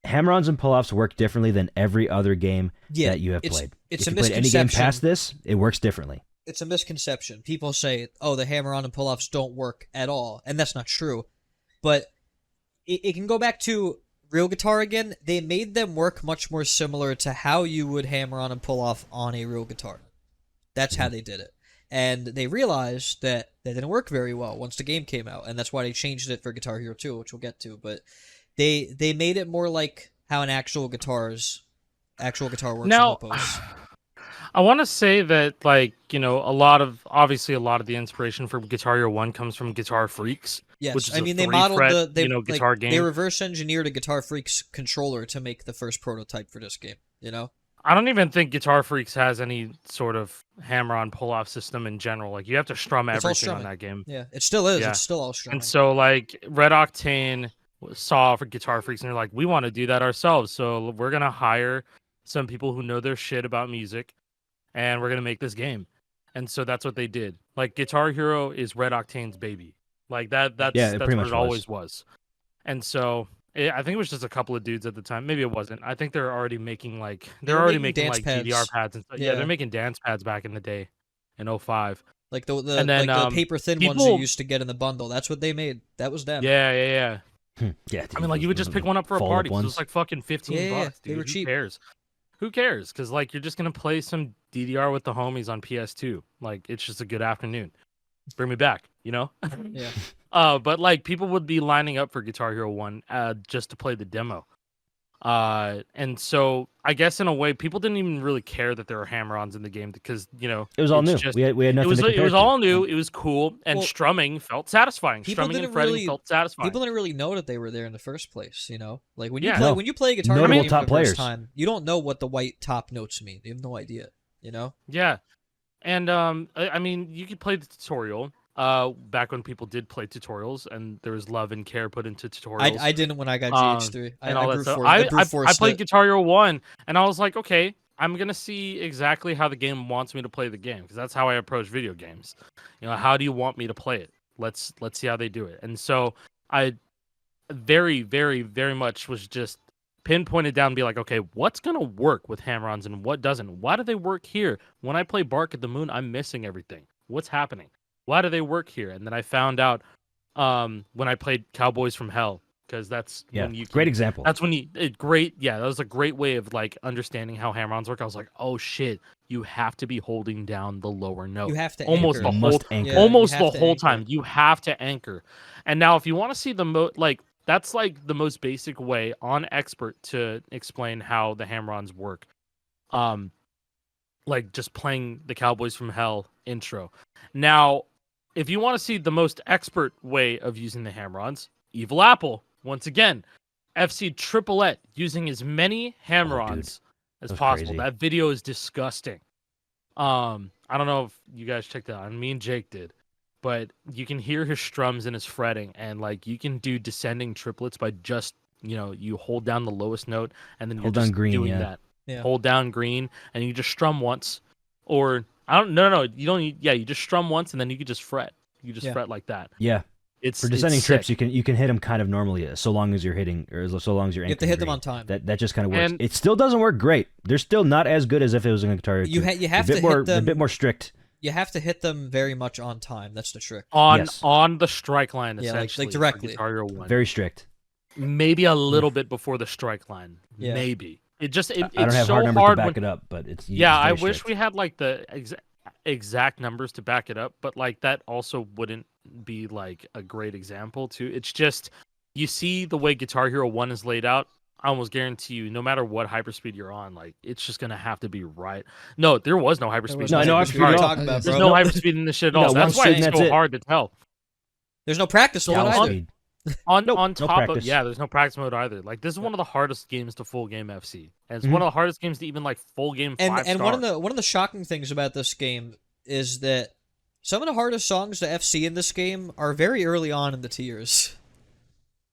Hammer-ons and pull-offs work differently than every other game that you have played. It's if a you played any game misconception. past this, it works differently. It's a misconception. People say, oh, the hammer-on and pull-offs don't work at all, and that's not true. But it can go back to real guitar again. They made them work much more similar to how you would hammer on and pull off on a real guitar. That's how they did it. And they realized that that didn't work very well once the game came out, and that's why they changed it for Guitar Hero 2, which we'll get to. But they made it more like how an actual guitar works Now, in Opus. I want to say that, like, you know, a lot of the inspiration for Guitar Hero 1 comes from Guitar Freaks. Yes, which is I a mean they modeled three-fret, the guitar game. They reverse engineered a Guitar Freaks controller to make the first prototype for this game. You know, I don't even think Guitar Freaks has any sort of hammer-on pull-off system in general. Like, you have to strum It's all everything on strumming. that game. Yeah, it still is. Yeah. It's still all strumming. And so, like, Red Octane saw for Guitar Freaks, and they're like, we want to do that ourselves. So we're gonna hire some people who know their shit about music, and we're gonna make this game. And so that's what they did. Like, Guitar Hero is Red Octane's baby. Like that's pretty what much it always was. And so I think it was just a couple of dudes at the time. Maybe it wasn't. I think they're already making They're already making making dance GDR pads. pads and stuff. Yeah. Yeah, they're making dance pads back in the day in 05. Like the And then, like the paper thin ones people- you used to get in the bundle. That's what they made. That was them. Yeah. Yeah, I mean, like, you would just pick one up for a fold-up party. So it ones. was like fucking $15. Yeah, Dude. they were Who cheap. cares? Who cares? Because, like, you're just gonna play some DDR with the homies on PS2. Like, it's just a good afternoon. Bring me back, you know? Yeah. But like, people would be lining up for Guitar Hero 1 just to play the demo. And so I guess in a way, people didn't even really care that there were hammer-ons in the game because, you know, It was all it's new. just- We had nothing to compare it was to. all new. It was cool, and Well, strumming felt satisfying. people Strumming and didn't fretting really- felt satisfying. People didn't really know that they were there in the first place. You know, like when you Yeah. play No. when you play a guitar Notable game for top the players. first time, you don't know what the white top notes mean. You have no idea. You know. Yeah, and I mean, you could play the tutorial. back when people did play tutorials and there was love and care put into tutorials. I didn't when I got GH3. And all that stuff. I I played Guitar Hero 1 and I was like, okay, I'm gonna see exactly how the game wants me to play the game, because that's how I approach video games. You know, how do you want me to play it? Let's see how they do it. And so I very, very, very much was just pinpointed down and be like, okay, what's gonna work with hammer-ons and what doesn't? Why do they work here? When I play Bark at the Moon, I'm missing everything. What's happening? Why do they work here? And then I found out when I played Cowboys from Hell, because that's when you great example. That's when that was a great way of like understanding how hammer-ons work. I was like, oh shit, you have to be holding down the lower note. You have to almost anchor. the whole anchor. Yeah, almost you the have to whole anchor. time. You have to anchor. And now, if you want to see that's like the most basic way on Expert to explain how the hammer-ons work. Like just playing the Cowboys from Hell intro. Now, if you want to see the most expert way of using the hammer-ons, Evil Apple, once again, FC Triplet using as many hammer-ons as That's possible. crazy. That video is disgusting. I don't know if you guys checked that out. Me and Jake did. But you can hear his strums and his fretting, and like you can do descending triplets by just, you hold down the lowest note and then you're Hold down just green, doing yeah. that. Yeah. Hold down green and you just strum once, or no, you don't need, you just strum once and then you could just fret. You just fret like that. Yeah. It's For descending it's trips, sick. you can hit them kind of normally, so long as you're hitting, or so long as you're You have to anchoring hit them green. on time. That just kind of works. And- It still doesn't work great. They're still not as good as if it was in a Guitar Hero 2. You have They're to a bit more, hit they're them. a bit more strict. You have to hit them very much on time. That's the trick. Yes. on the strike line, Yeah, like essentially. for directly. Guitar Hero 1. Very strict. Maybe a little bit before the strike line. Yeah. Maybe. It just I don't it's have so hard numbers to hard back when, it up, but it's yeah, I very wish strict. we had like the exact numbers to back it up, but like that also wouldn't be like a great example too. It's just, you see the way Guitar Hero 1 is laid out, I almost guarantee you, no matter what hyperspeed you're on, like it's just gonna have to be right. No, there was no hyperspeed. no in hyperspeed this shit. at all. talking about, There's bro. no hyperspeed in this shit at You all. got That's one why speed and it's that's so it. hard to tell. There's no practice mode Down either. speed. On Nope, on no top of practice. there's no practice mode either. Like this is one of the hardest games to full game FC, and it's Mhm. one of the hardest games to even like full game And 5-star. one of the shocking things about this game is that some of the hardest songs to FC in this game are very early on in the tiers.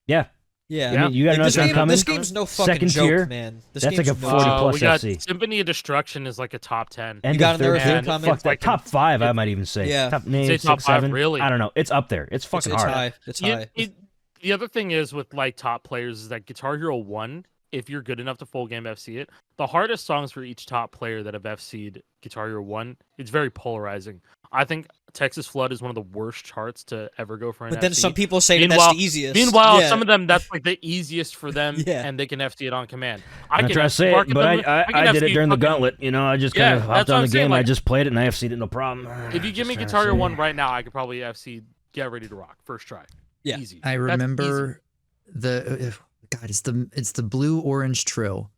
Yeah. Yeah, Yeah. I mean, you gotta know this, what's game, coming. this game's no fucking Second joke, tier, man. This that's like game's a no 40 joke. plus we got FC. Symphony of Destruction is like a top 10. End got of another third thing tier. coming. Fuck that. Like Top 5, I might even say. Yeah. Top, maybe Say 6, top 5, 7. really? I don't know. It's up there. It's fucking It's hard. high. It's high. The other thing is with like top players is that Guitar Hero 1, if you're good enough to full game FC it, the hardest songs for each top player that have FC'd Guitar Hero 1, it's very polarizing. I think Texas Flood is one of the worst charts to ever go for an But then FC. some people say that Meanwhile- that's the easiest. Meanwhile, Yeah. some of them, that's like the easiest for them, Yeah. and they can FC it on command. I'm not trying to say Bark it, at but the Moon- I can did it FC during the fucking- gauntlet. You know, I just Yeah, kind of that's hopped what on I'm the saying, game. I like- just played it and I FC'd it, no problem. If you give me Just Guitar Hero trying to 1 right now, I could probably FC Get Ready to Rock first try. Yeah. Easy. I That's remember the God. It's the blue orange trill,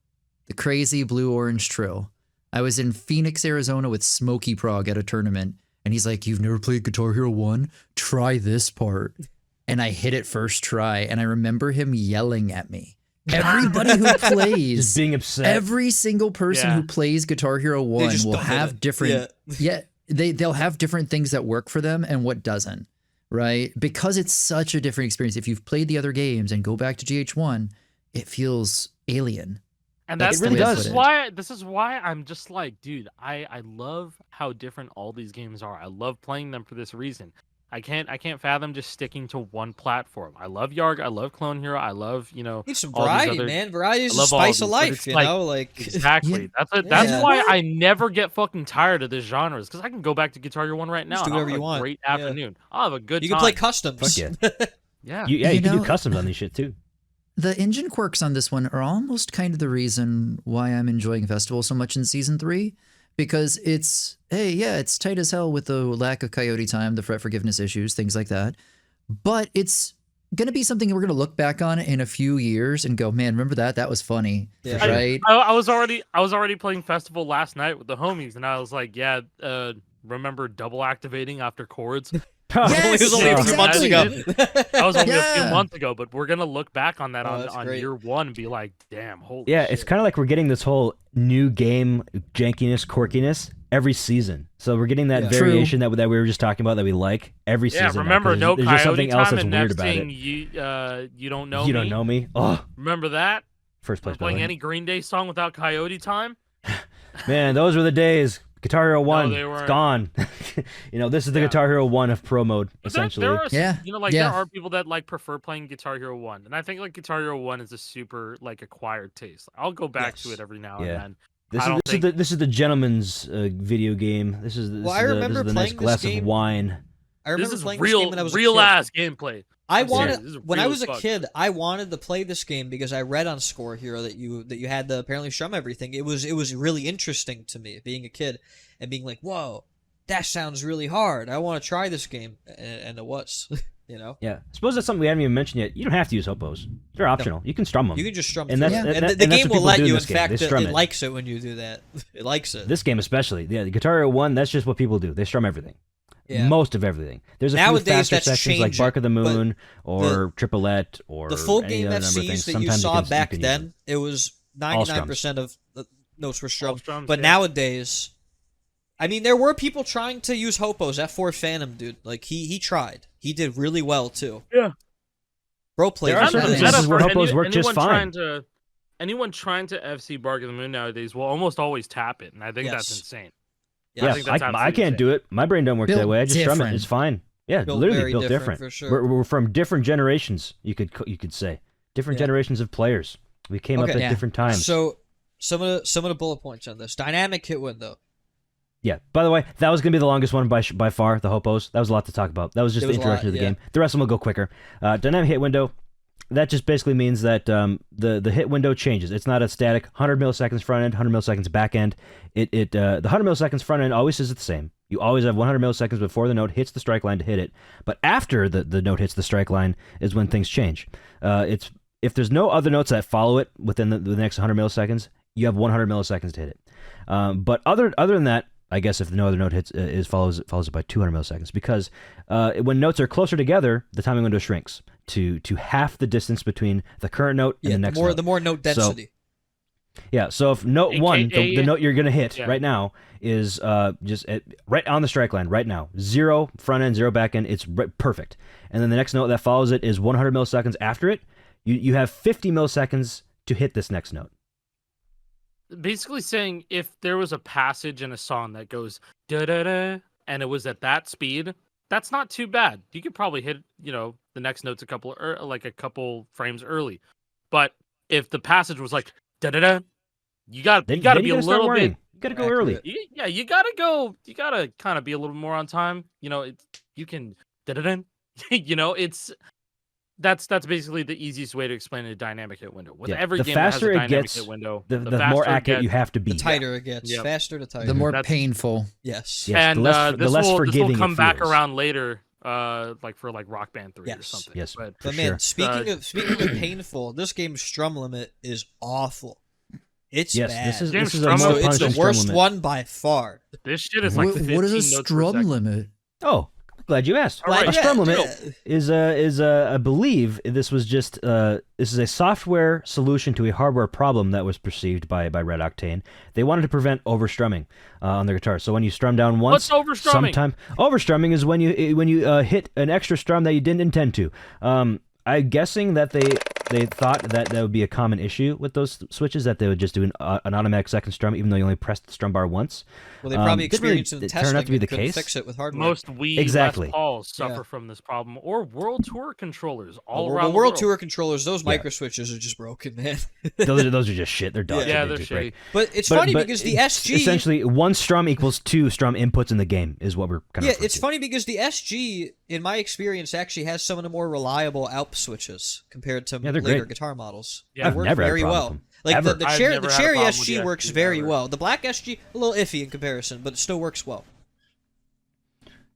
the crazy blue orange trill. I was in Phoenix, Arizona with Smokey Prog at a tournament, and he's like, "You've never played Guitar Hero 1? Try this part." And I hit it first try, and I remember him yelling at me. Everybody who Just plays, being upset. every single person Yeah. who plays Guitar Hero 1 just will don't hit have it. different they'll have different things that work for them and what doesn't, right? Because it's such a different experience. If you've played the other games and go back to GH1, it feels alien. And Like, that's it really this does. is why I'm just like, dude, I love how different all these games are. I love playing them for this reason. I can't fathom just sticking to one platform. I love Yarg, I love Clone Hero, I love, Need some all these variety, other- man. Variety is I the love all spice these, of but life, it's you like- know? Like, exactly. Yeah. That's Yeah. why I never get fucking tired of this genres, because I can go back to Guitar Hero 1 right now. Just do and I'll whatever have you a want. Great Yeah. afternoon. I'll have a good you time. can play customs. Fuck Yeah. You You can do know- customs on these shit too. The engine quirks on this one are almost kind of the reason why I'm enjoying Festival so much in Season 3, because it's tight as hell with the lack of coyote time, the fret forgiveness issues, things like that. But it's going to be something we're going to look back on in a few years and go, man, remember that? That was funny, Yeah. right? I was already playing Festival last night with the homies, and I was like, yeah, remember double activating after chords? Yes, It was only a few months ago. That was only a few Yeah. months ago, but we're gonna look back on that Oh, that's on great. year one and be like, damn, holy Yeah, shit. it's kind of like we're getting this whole new game jankiness, quirkiness every season. So we're getting that Yeah. variation that we were just talking about that we like every Yeah, season. now, remember 'cause no there's just coyote something else time that's and weird Nev about saying it. you don't know You me. don't know me? Oh, Remember that? first place. Not playing any Green Day song without coyote time. Man, those were the days. Guitar Hero 1, they it's weren't. gone. This is the Yeah. Guitar Hero 1 of pro mode, But there essentially. are, Yeah, like yeah. there are people that like prefer playing Guitar Hero 1, and I think like Guitar Hero 1 is a super like acquired taste. I'll go back to Yes. it every now Yeah. and then. This I is don't this is think- this is the gentleman's video game. This is Well, I this remember is the nice playing this glass game- of wine. I remember This is playing this game when I was a real kid. ass gameplay. I I'm wanted serious, this is when I real was a as fuck. kid, I wanted to play this game because I read on Score Hero that you had to apparently strum everything. It was really interesting to me being a kid and being like, whoa, that sounds really hard. I want to try this game, and it was, you know. Yeah, I suppose that's something we haven't even mentioned yet. You don't have to use hopos. They're optional. You can strum them. You can just strum And through that's- it. and And that- the and that's game what will people let do in you. In this game. fact, They it strum it. likes it when you do that. It likes it. This game especially. Yeah, the Guitar Hero 1, that's just what people do. They strum everything. Yeah. Most of everything. There's a Nowadays, few faster that's sections like changing, Bark of the but Moon or Triplette or The full any game other FCs number of things. that you Sometimes saw can- back can use then, them. it was 99% of the notes were strummed. strums, But yeah. nowadays, I mean, there were people trying to use hopos. F4 Phantom, dude, like he tried. He did really well too. Yeah. Bro played. There are his certain ass. instances where for hopos work just fine. Anyone trying to FC Bark of the Moon nowadays will almost always tap it, and I think that's Yes. insane. Yeah, think that's I absolutely can't do it. My brain don't work Built that way. I just strum it. different. It's fine. Yeah, Built literally very built different, different. for sure. We're from different generations. You could say different Yeah. generations of players. We came up Okay. at Yeah. different times. So some of the bullet points on this dynamic hit window. Yeah. By the way, that was gonna be the longest one by far. The hopos. That was a lot to talk about. That was just It the was a lot, introduction to the yeah. game. The rest of them will go quicker. Dynamic hit window. That just basically means that the hit window changes. It's not a static 100 milliseconds front end, 100 milliseconds back end. The 100 milliseconds front end always is the same. You always have 100 milliseconds before the note hits the strike line to hit it. But after the note hits the strike line is when things change. It's if there's no other notes that follow it within the next 100 milliseconds, you have 100 milliseconds to hit it. But other than that, I guess if no other note hits follows it by 200 milliseconds because when notes are closer together, the timing window shrinks to half the distance between the current note and Yeah, the next the note. more note density. Yeah, so if note 1, the note you're gonna hit Yeah. right now is right on the strike line right now, 0 front end, 0 back end. It's perfect. And then the next note that follows it is 100 milliseconds after it. You have 50 milliseconds to hit this next note. Basically saying if there was a passage in a song that goes da da da and it was at that speed, that's not too bad. You could probably hit, the next notes a couple frames early. But if the passage was like da da da, you got to be a little bit. You gotta go early. Accurate. You gotta go. You gotta kind of be a little more on time. You can da da da. It's that's basically the easiest way to explain a dynamic hit window. With Yeah, every the game that has faster a it dynamic gets, hit window, The faster more it accurate gets. you have to be. The tighter it gets, Yep. faster to tighter. The more That's- painful. Yes. Yes, And the less this will forgiving come it back feels. around later, for Rock Band 3 or Yes. something. Yes. But For But man, sure. speaking of painful, this game's strum limit is awful. It's Yes, bad. this is James a Strummer- more So it's punishing the strum worst limit. one by far. this shit is like What 15 is a notes per strum second. limit? Oh, glad you asked. All right. A strum limit Yeah. is I believe this was just this is a software solution to a hardware problem that was perceived by Red Octane. They wanted to prevent overstrumming on their guitar. So when you strum down once, What's overstrumming? sometime overstrumming is when you hit an extra strum that you didn't intend to. I'm guessing that they thought that would be a common issue with those switches, that they would just do an automatic second strum even though you only pressed the strum bar once. Well, they probably didn't really experienced it in turn out testing to be and the couldn't case. fix it with hardware. Most Wii Exactly. Les Pauls suffer Yeah. from this problem, or World Tour controllers all Well, around the World world. Tour controllers, those Yeah. micro switches are just broken, man. those are just shit. They're dog. Yeah, shit. They they're just break. shitty. But it's funny But because the it's SG essentially one strum equals 2 strum inputs in the game is what we're kind of. Yeah, it's funny because the SG, in my experience, actually has some of the more reliable ALP switches compared to Yeah, they're later great. guitar models. Yeah. They I've work never had a very problem well. with them. Like Ever. I've the never had a Cherry problem with SG the works SG very ever. well. The Black SG a little iffy in comparison, but it still works well.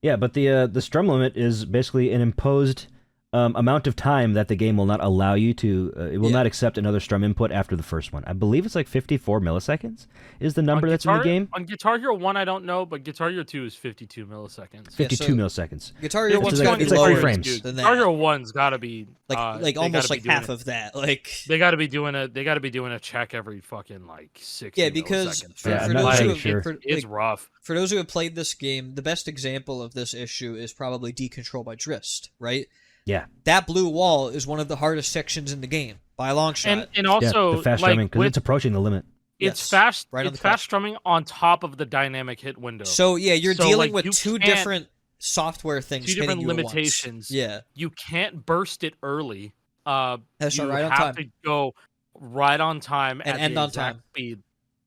Yeah, but the strum limit is basically an imposed amount of time that the game will not allow you to. It will Yeah. not accept another strum input after the first one. I believe it's like 54 milliseconds is the number On that's in the Guitar- game. On Guitar Hero 1, I don't know, but Guitar Hero 2 is 52 milliseconds. 52 so- milliseconds. Guitar Hero It's one's like- gotta be it's like lower 3 frames. than Guitar that. Hero 1's got to be Like they almost gotta like be doing half it- of that. Like They got to be doing a check every fucking like 60 yeah, because milliseconds. for, Yeah, for I'm not those who entirely have, sure. for, It's like, rough. for those who have played this game, the best example of this issue is probably Decontrol by Drist, right? Yeah. That blue wall is one of the hardest sections in the game by a long shot. And also Yeah, the fast like strumming because with, it's approaching the limit. it's Yes, fast right on it's the fast cusp. strumming on top of the dynamic hit window. So yeah, you're So, dealing like, with you two can't- different software things, two hitting different you at once. limitations. Yeah, You can't burst it early. That's You right on have time. to go right on time And at end the on exact time. speed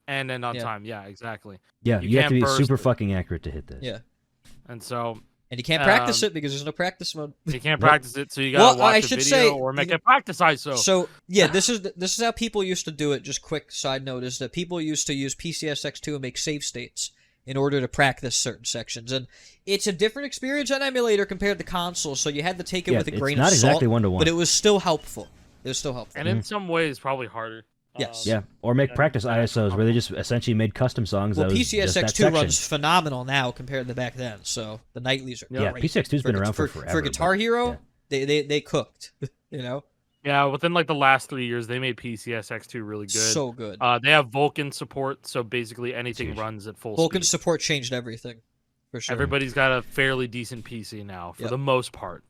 and end on Yeah. time. Yeah, exactly. Yeah, You you have to can't be burst super it. fucking accurate to hit this. Yeah, And so and you can't practice Um, it because there's no practice mode. you can't Yep. practice it, so you Well, gotta watch I a should video say, or make you know- a practice ISO. So yeah, this is how people used to do it. Just quick side note is that people used to use PCSX2 and make save states in order to practice certain sections, and it's a different experience on emulator compared to console. So you had to take it Yeah, with a it's grain not of salt, exactly 1-to-1. but it was still helpful. It was still helpful. And in some ways, probably harder. Yes. Yeah, or make Yeah, practice yeah. ISOs where they just essentially made custom songs. Well, that was just that PCSX2 section. runs phenomenal now compared to back then. So the nightlies are Yeah, great. PCX2's been around for for forever. Guitar but- Hero. yeah. They cooked. You know, Yeah, within like the last 3 years, they made PCSX2 really good. so good. They have Vulkan support, so basically anything Huge. runs at full Vulkan speed. support changed everything, for sure. Everybody's got a fairly decent PC now, for Yep. the most part.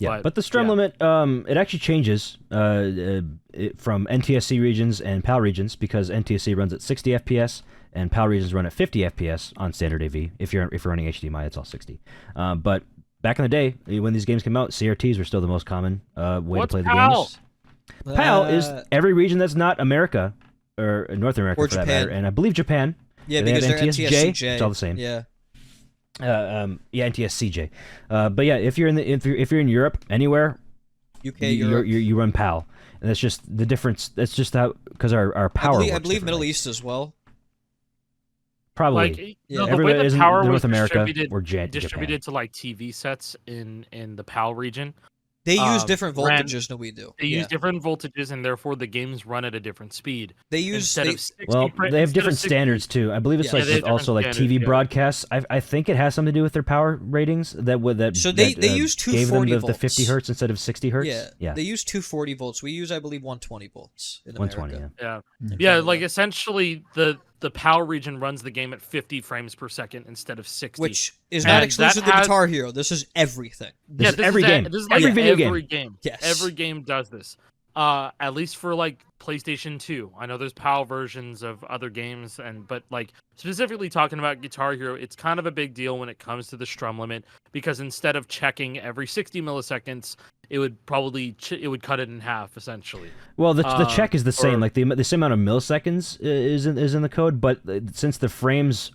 Yeah, but the strum yeah. limit, it actually changes from NTSC regions and PAL regions because NTSC runs at 60 FPS and PAL regions run at 50 FPS on standard AV. If you're running HDMI, it's all 60. But back in the day, when these games came out, CRTs were still the most common way What's to play the PAL? games. PAL is Uh, every region that's not America or North America Or for that Japan. matter, and I believe Japan. yeah, they have because they're NTSJ, NTSCJ. it's all the same. Yeah. NTSCJ. But yeah, if you're in Europe anywhere, UK, you Europe. you run PAL, and that's just the difference. That's just how because our power. I works believe Middle differently. East as well. Probably. Like, Yeah. no, the way Everybody that isn't power North was America distributed, or Japan. distributed to like TV sets in the PAL region. They use different ran- voltages than we do. They Yeah. use different voltages, and therefore the games run at a different speed. They use Instead they, of 60 Well, fra- they have instead of different 60 standards too. I believe it's Yeah, like they have with also like different TV standards, yeah. broadcasts. I think it has something to do with their power ratings that. So they that, use gave them 240 the 50 volts. hertz instead of 60 hertz. yeah, They use 240 volts. We use, I believe, 120 volts in 120. America. Yeah. Yeah, Mm. yeah. Like essentially, the PAL region runs the game at 50 frames per second instead of 60. Which is And not that exclusive to has- Guitar Hero. This is everything. This is every game. This is Every like video game. every game. Yes. Every game does this. At least for like PlayStation 2. I know there's PAL versions of other games, but like specifically talking about Guitar Hero, it's kind of a big deal when it comes to the strum limit because instead of checking every 60 milliseconds, it would probably it would cut it in half essentially. Well, the check is the same. or- Like the same amount of milliseconds is in the code, but since the frames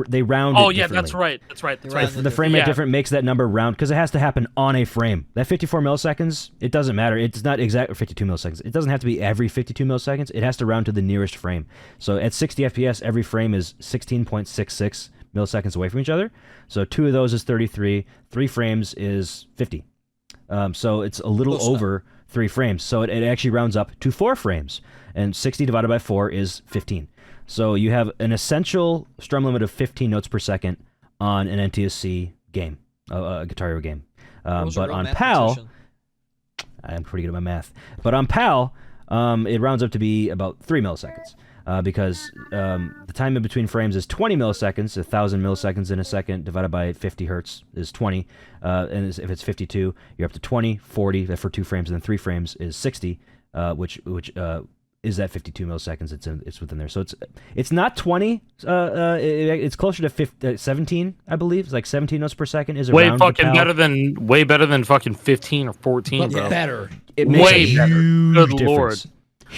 they round. Oh it yeah, differently. that's right. That's right. That's They right. round The frame rate Yeah. different makes that number round because it has to happen on a frame. That 54 milliseconds, it doesn't matter. It's not exact 52 milliseconds. It doesn't have to be every 52 milliseconds. It has to round to the nearest frame. So at 60 FPS, every frame is 16.66 milliseconds away from each other. So 2 of those is 33. 3 frames is 50. So it's a little Close enough. over 3 frames. So it actually rounds up to 4 frames. And 60 divided by 4 is 15. So you have an essential strum limit of 15 notes per second on an NTSC game, a Guitar Hero game. Those are But real on PAL, mathematician. I'm pretty good at my math. But on PAL, it rounds up to be about 3 milliseconds. Because the time in between frames is 20 milliseconds. 1,000 milliseconds in a second divided by 50 hertz is 20. And if it's 52, you're up to 20, 40 for 2 frames, and then 3 frames is 60, which is that 52 milliseconds. It's within there. So it's not 20. It's closer to 17, I believe. It's like 17 notes per second is Way around the fucking PAL. way better than fucking 15 or 14, But bro. better. It makes way a better. huge Good lord. difference.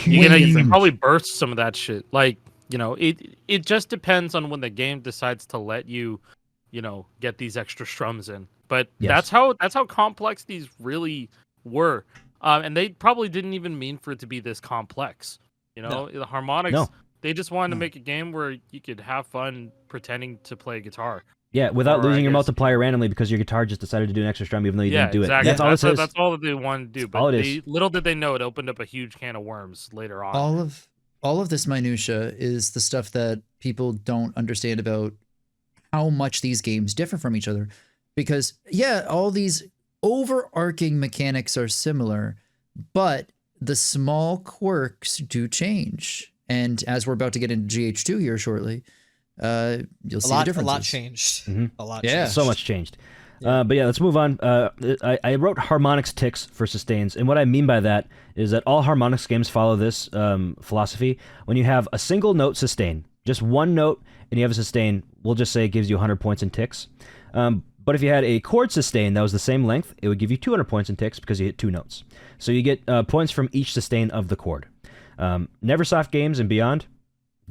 You can Huge. probably burst some of that shit. Like, it just depends on when the game decides to let you, get these extra strums in. But Yes. that's how complex these really were. And they probably didn't even mean for it to be this complex. No. The Harmonix, No. they just wanted to No. make a game where you could have fun pretending to play guitar. Yeah, without Or, losing I your guess- multiplier randomly because your guitar just decided to do an extra strum even though you Yeah, didn't do exactly. it. That's all this is. That's all that they wanted to do. all But it is. little did they know, it opened up a huge can of worms later on. All of this minutia is the stuff that people don't understand about how much these games differ from each other. Because yeah, all these overarching mechanics are similar, but the small quirks do change. And as we're about to get into GH2 here shortly, you'll see the differences. A lot changed. Mhm. A lot. Yeah. Changed. So much changed. Yeah. But yeah, let's move on. I wrote harmonics ticks for sustains, and what I mean by that is that all harmonics games follow this philosophy. When you have a single note sustain, just one note, and you have a sustain, we'll just say it gives you 100 points in ticks. But if you had a chord sustain that was the same length, it would give you 200 points in ticks because you hit 2 notes. So you get points from each sustain of the chord. Neversoft games and beyond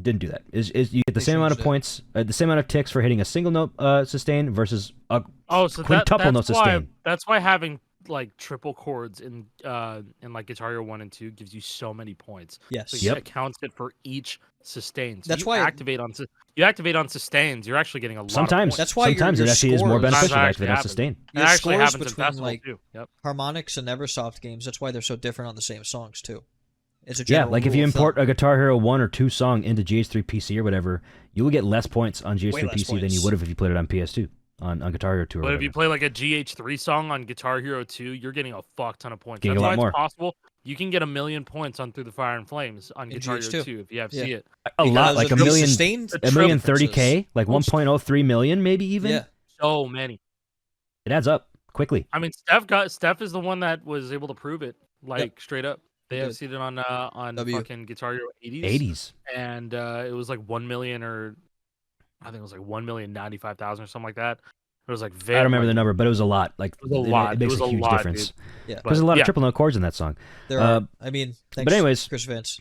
didn't do that. You get the same amount of points, the same amount of ticks for hitting a single note sustain versus a quintuple note sustain. That's why having like triple chords in like Guitar Hero 1 and 2 gives you so many points. Yes. So Yep. it accounts it for each sustain. So That's you why activate on sustains. You're actually getting a lot. Sometimes, of points. That's why sometimes your it actually is more scores- beneficial to Sometimes activate on actually sustain. It Your actually scores happens in between festival like too. Yep. Harmonix and Neversoft games. That's why they're so different on the same songs too. It's a Yeah, general like if rule you of thumb. import a Guitar Hero 1 or 2 song into GH3 PC or whatever, you will get less points on GH3 Way less PC than you points. would have if you played it on PS2, on Guitar Hero 2 or But whatever. if you play like a GH3 song on Guitar Hero 2, you're getting a fuck ton of points. Getting That's a lot why more. it's possible you can get 1,000,000 points on Through the Fire and Flames on In Guitar Hero GH2. 2 if you have Yeah. see it. a lot, Because like of a the million, sustained a million differences. 30K, like 1.03 million maybe even. Yeah. So many. It adds up quickly. I mean, Steph is the one that was able to prove it, like straight up. They He have did. seen it on W. fucking Guitar Hero 80s, 80s. and it was like 1 million or I think it was like 1,095,000 or something like that. It was like very. I don't remember like, the number, but it was a lot. Like It was a lot. It makes It was a a huge lot, difference. dude. Yeah. There's a lot yeah. of triple note chords in that song. There are. I mean, thanks, anyways- Chris Vance.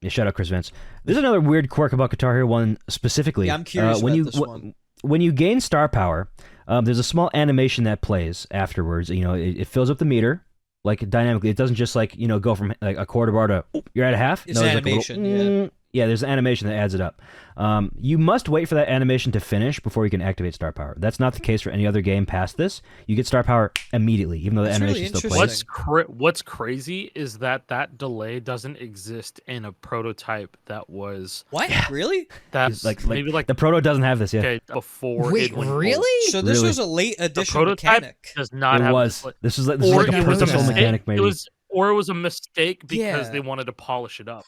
Yeah, shout out Chris Vance. There's another weird quirk about Guitar Hero 1 specifically. Yeah, I'm curious when about you this one. when you gain star power, there's a small animation that plays afterwards. You know, it fills up the meter like dynamically. It doesn't just like go from like a quarter bar to you're at a half. It's there's animation, like a little, yeah, there's an animation that adds it up. You must wait for that animation to finish before you can activate star power. That's not the case for any other game past this. You get star power immediately, even though the That's really animation still interesting. plays. What's crazy is that delay doesn't exist in a prototype that was What? Really? that's maybe like the proto doesn't have this yet. okay, before. Wait, it went gold. really? So this Really? was a late The addition prototype mechanic. does not It have was. this. This is like Or a it was a purposeful mistake. mechanic, maybe. Or it was a mistake because Yeah. they wanted to polish it up.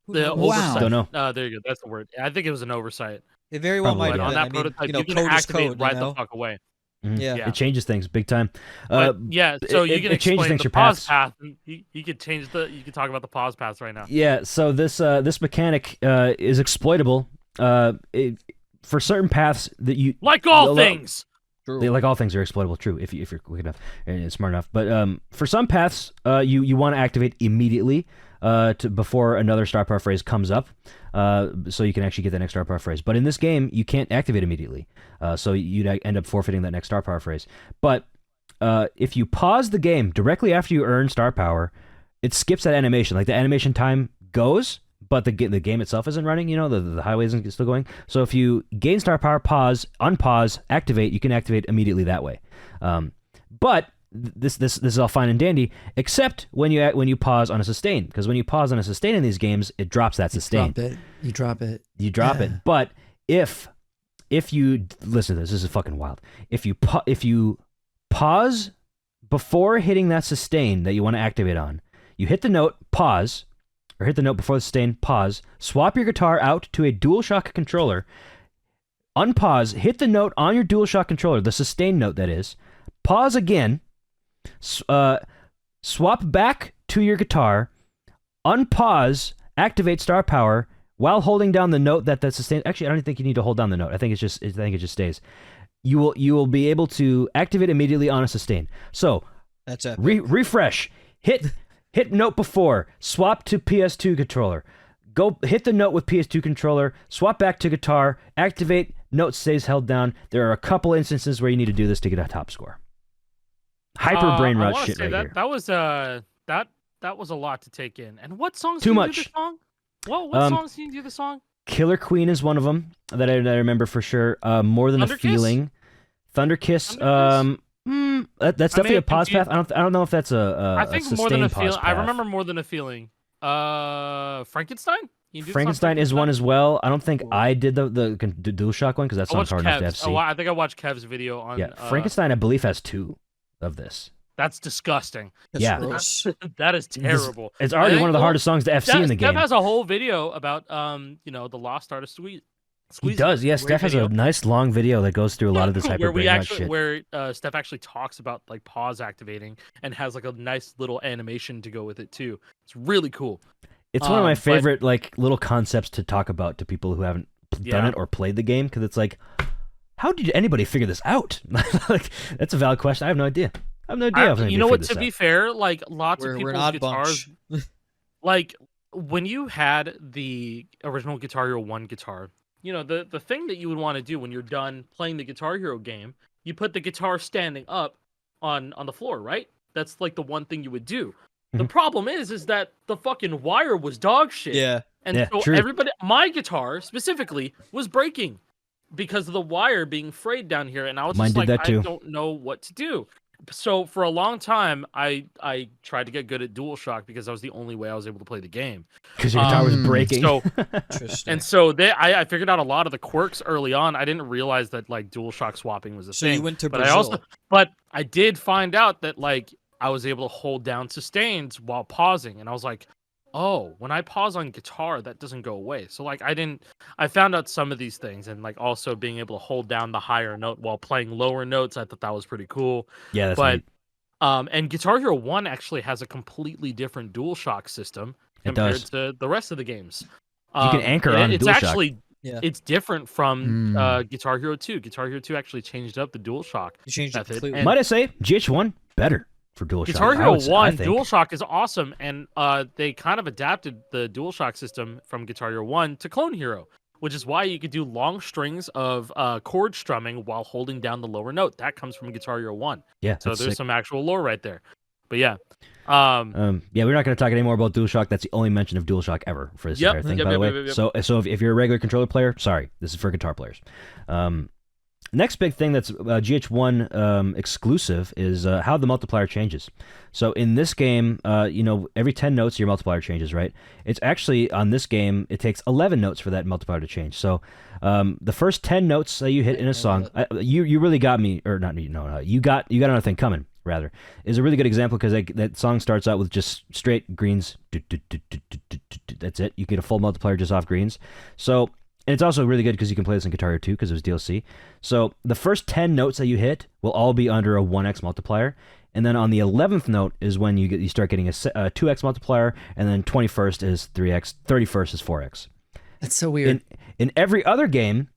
Who The knows? Wow. oversight. Don't know. There you go. That's the word. I think it was an oversight. It very well Probably, might But yeah. have on been. that I mean, prototype, you know, you can code is activate code. right You know? the fuck away. Mhm. Yeah. Yeah. It changes things big time. But yeah, so you it can changes explain things the your pause paths. path. And you could change the. You can talk about the pause paths right now. Yeah, so this mechanic is exploitable for certain paths that you Like all You'll- things. True. like all things are exploitable. True, if you're quick enough and smart enough. But for some paths, you want to activate immediately before another star power phrase comes up, so you can actually get that next star power phrase. But in this game, you can't activate immediately, so you'd end up forfeiting that next star power phrase. But if you pause the game directly after you earn star power, it skips that animation. Like the animation time goes, but the game itself isn't running. You know, the highway isn't still going. So if you gain star power, pause, unpause, activate, you can activate immediately that way. But this is all fine and dandy, except when you pause on a sustain, because when you pause on a sustain in these games, it drops that sustain. You drop it. You drop it. But if you listen to this is fucking wild. If you pause before hitting that sustain that you want to activate on, you hit the note, pause, or hit the note before the sustain, pause, swap your guitar out to a DualShock controller, unpause, hit the note on your DualShock controller, the sustain note that is, pause again, swap back to your guitar, unpause, activate star power while holding down the note that sustain. Actually, I don't think you need to hold down the note. I think it just stays. You will be able to activate immediately on a sustain. So That's epic. refresh, hit note before, swap to PS2 controller, go hit the note with PS2 controller, swap back to guitar, activate, note stays held down. There are a couple instances where you need to do this to get a top score. Hyper brain I rot wanna shit say right that, here. That was that was a lot to take in. And what songs? Too do you much. Do the song? What songs do you do the song? Killer Queen is one of them that I remember for sure. More Than a Thunderkiss? Feeling. Thunder Kiss. Thunder That's definitely a pause confused- path. I don't know if that's I think a more than a sustained pause feeling. I path. remember more than a feeling. Frankenstein. You do this on Frankenstein is one as well. I don't think Cool. I did the DualShock one because that I song's watched hard enough Kev's. to FC. I think I watched Kev's video on. Yeah, Frankenstein I believe has 2 of this. That's disgusting. That's Yeah. gross. That is terrible. It's already I one of the think- hardest songs to FC in the game. Steph has a whole video about the Lost Art of He Squeeze. does, yes. Great Steph has video. a nice long video that goes through a lot of this where hyper we brainrot actually shit. where Steph actually talks about like pause activating and has like a nice little animation to go with it too. It's really cool. It's one of my but- favorite like little concepts to talk about to people who haven't done Yeah. it or played the game because it's like, how did anybody figure this out? Like that's a valid question. I have no idea. I have no idea. how anybody You know what? figured To this be out. fair, like lots We're of an people's odd guitars, bunch. like when you had the original Guitar Hero 1 guitar, the thing that you would want to do when you're done playing the Guitar Hero game, you put the guitar standing up on the floor, right? That's like the one thing you would do. The Mhm. problem is that the fucking wire was dog shit. Yeah. And Yeah, so true. my guitar specifically was breaking because of the wire being frayed down here, and I was Mine just did like, that too. I don't know what to do. So for a long time, I tried to get good at DualShock because that was the only way I was able to play the game. Because your guitar was Um, breaking. So Interesting. and so I figured out a lot of the quirks early on. I didn't realize that like DualShock swapping was a So thing. you went to but Brazil. but I did find out that like I was able to hold down sustains while pausing, and I was like, oh, when I pause on guitar, that doesn't go away. So like I found out some of these things, and like also being able to hold down the higher note while playing lower notes. I thought that was pretty cool. yeah, that's but neat. And Guitar Hero 1 actually has a completely different DualShock system It compared does. to the rest of the games. You can anchor on a it's DualShock. actually Yeah. it's different from Hmm. Guitar Hero 2. Guitar Hero 2 actually changed up the DualShock. You changed it method, completely. and- Might I say GH1 better for DualShock? Guitar I Hero would say- I 1 think. DualShock is awesome, and they kind of adapted the DualShock system from Guitar Hero 1 to Clone Hero, which is why you could do long strings of chord strumming while holding down the lower note. That comes from Guitar Hero 1. Yeah, So that's there's sick. some actual lore right there. But yeah. Yeah, we're not going to talk anymore about DualShock. That's the only mention of DualShock ever for this Yep, entire thing, yep, by the yep, way. yep, yep. So if you're a regular controller player, sorry, this is for guitar players. Next big thing that's GH1 exclusive is how the multiplier changes. So in this game, every 10 notes your multiplier changes, right? It's actually, on this game, it takes 11 notes for that multiplier to change. So the first 10 notes that you hit in a song, you really got me, or not, no, you got another thing coming, rather, is a really good example because that song starts out with just straight greens. That's it. You get a full multiplier just off greens. So, and it's also really good because you can play this in Guitar Hero 2 because it was DLC. So the first 10 notes that you hit will all be under a 1x multiplier. And then on the 11th note is when you start getting a 2x multiplier, and then 21st is 3x, 31st is 4x. That's so weird. In every other game,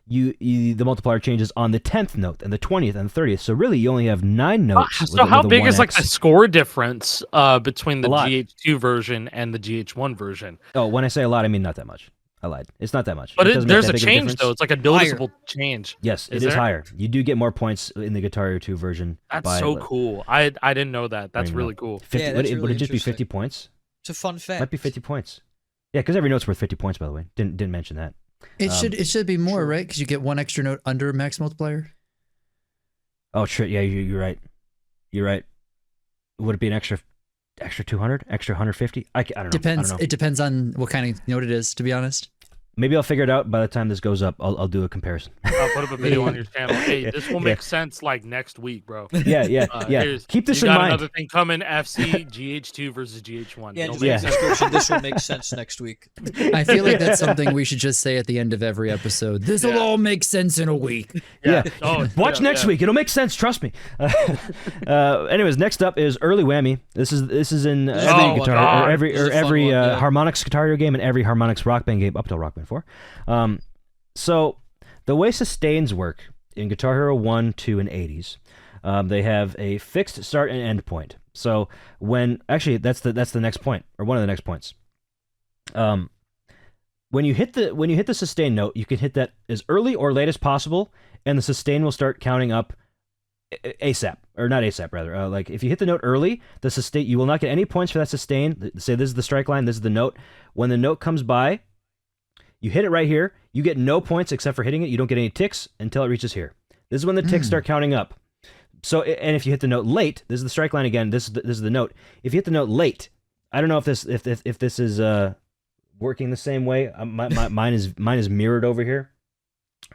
the multiplier changes on the 10th note and the 20th and the 30th. So really, you only have 9 notes. So how with a big is like 1x. the score difference between the A lot. GH2 version and the GH1 version? Oh, when I say a lot, I mean not that much. I lied. It's not that much. But doesn't make there's that a big of change difference. though. It's like a noticeable change. Yes, Is it is there? higher. You do get more points in the Guitar Hero 2 version. That's by, so cool. I didn't know that. That's even really know. cool. 50, Yeah, would that's it really just be interesting. 50 points? It's a fun fact. Might be 50 points. Yeah, because every note's worth 50 points, by the way. Didn't mention that. It should be more, true. right? Because you get one extra note under max multiplier. Oh, shit. Yeah, you're right. You're right. Would it be an extra 200? Extra 150? I don't know. Depends. I don't know. It depends on what kind of note it is, to be honest. Maybe I'll figure it out by the time this goes up. I'll do a comparison. I'll put up a video on your channel. Hey, Yeah, this will make sense like next week, bro. Yeah. Here's- Keep this you in got mind. another thing coming: FC GH2 versus GH1. Yeah, It'll just make Yeah. sense. description. This will make sense next week. I feel like that's something we should just say at the end of every episode. This will Yeah. all make sense in a week. Yeah. Oh, Watch yeah, next yeah. week. It'll make sense. Trust me. Anyways, next up is Early Whammy. This is in every Oh my guitar God. or every This is a fun one, yeah. Harmonix Guitar Hero game and every Harmonix Rock Band game up till Rock Band 4. So the way sustains work in Guitar Hero 1, 2, and 80s, they have a fixed start and end point. So actually that's the next point, or one of the next points. When you hit the sustain note, you can hit that as early or late as possible, and the sustain will start counting up ASAP, or not ASAP rather. Like if you hit the note early, the sustain, you will not get any points for that sustain. Say this is the strike line, this is the note. When the note comes by, you hit it right here. You get no points except for hitting it. You don't get any ticks until it reaches here. This is when the ticks start counting up. So, and if you hit the note late, this is the strike line again. This is the note. If you hit the note late, I don't know if this is working the same way. Mine is mirrored over here.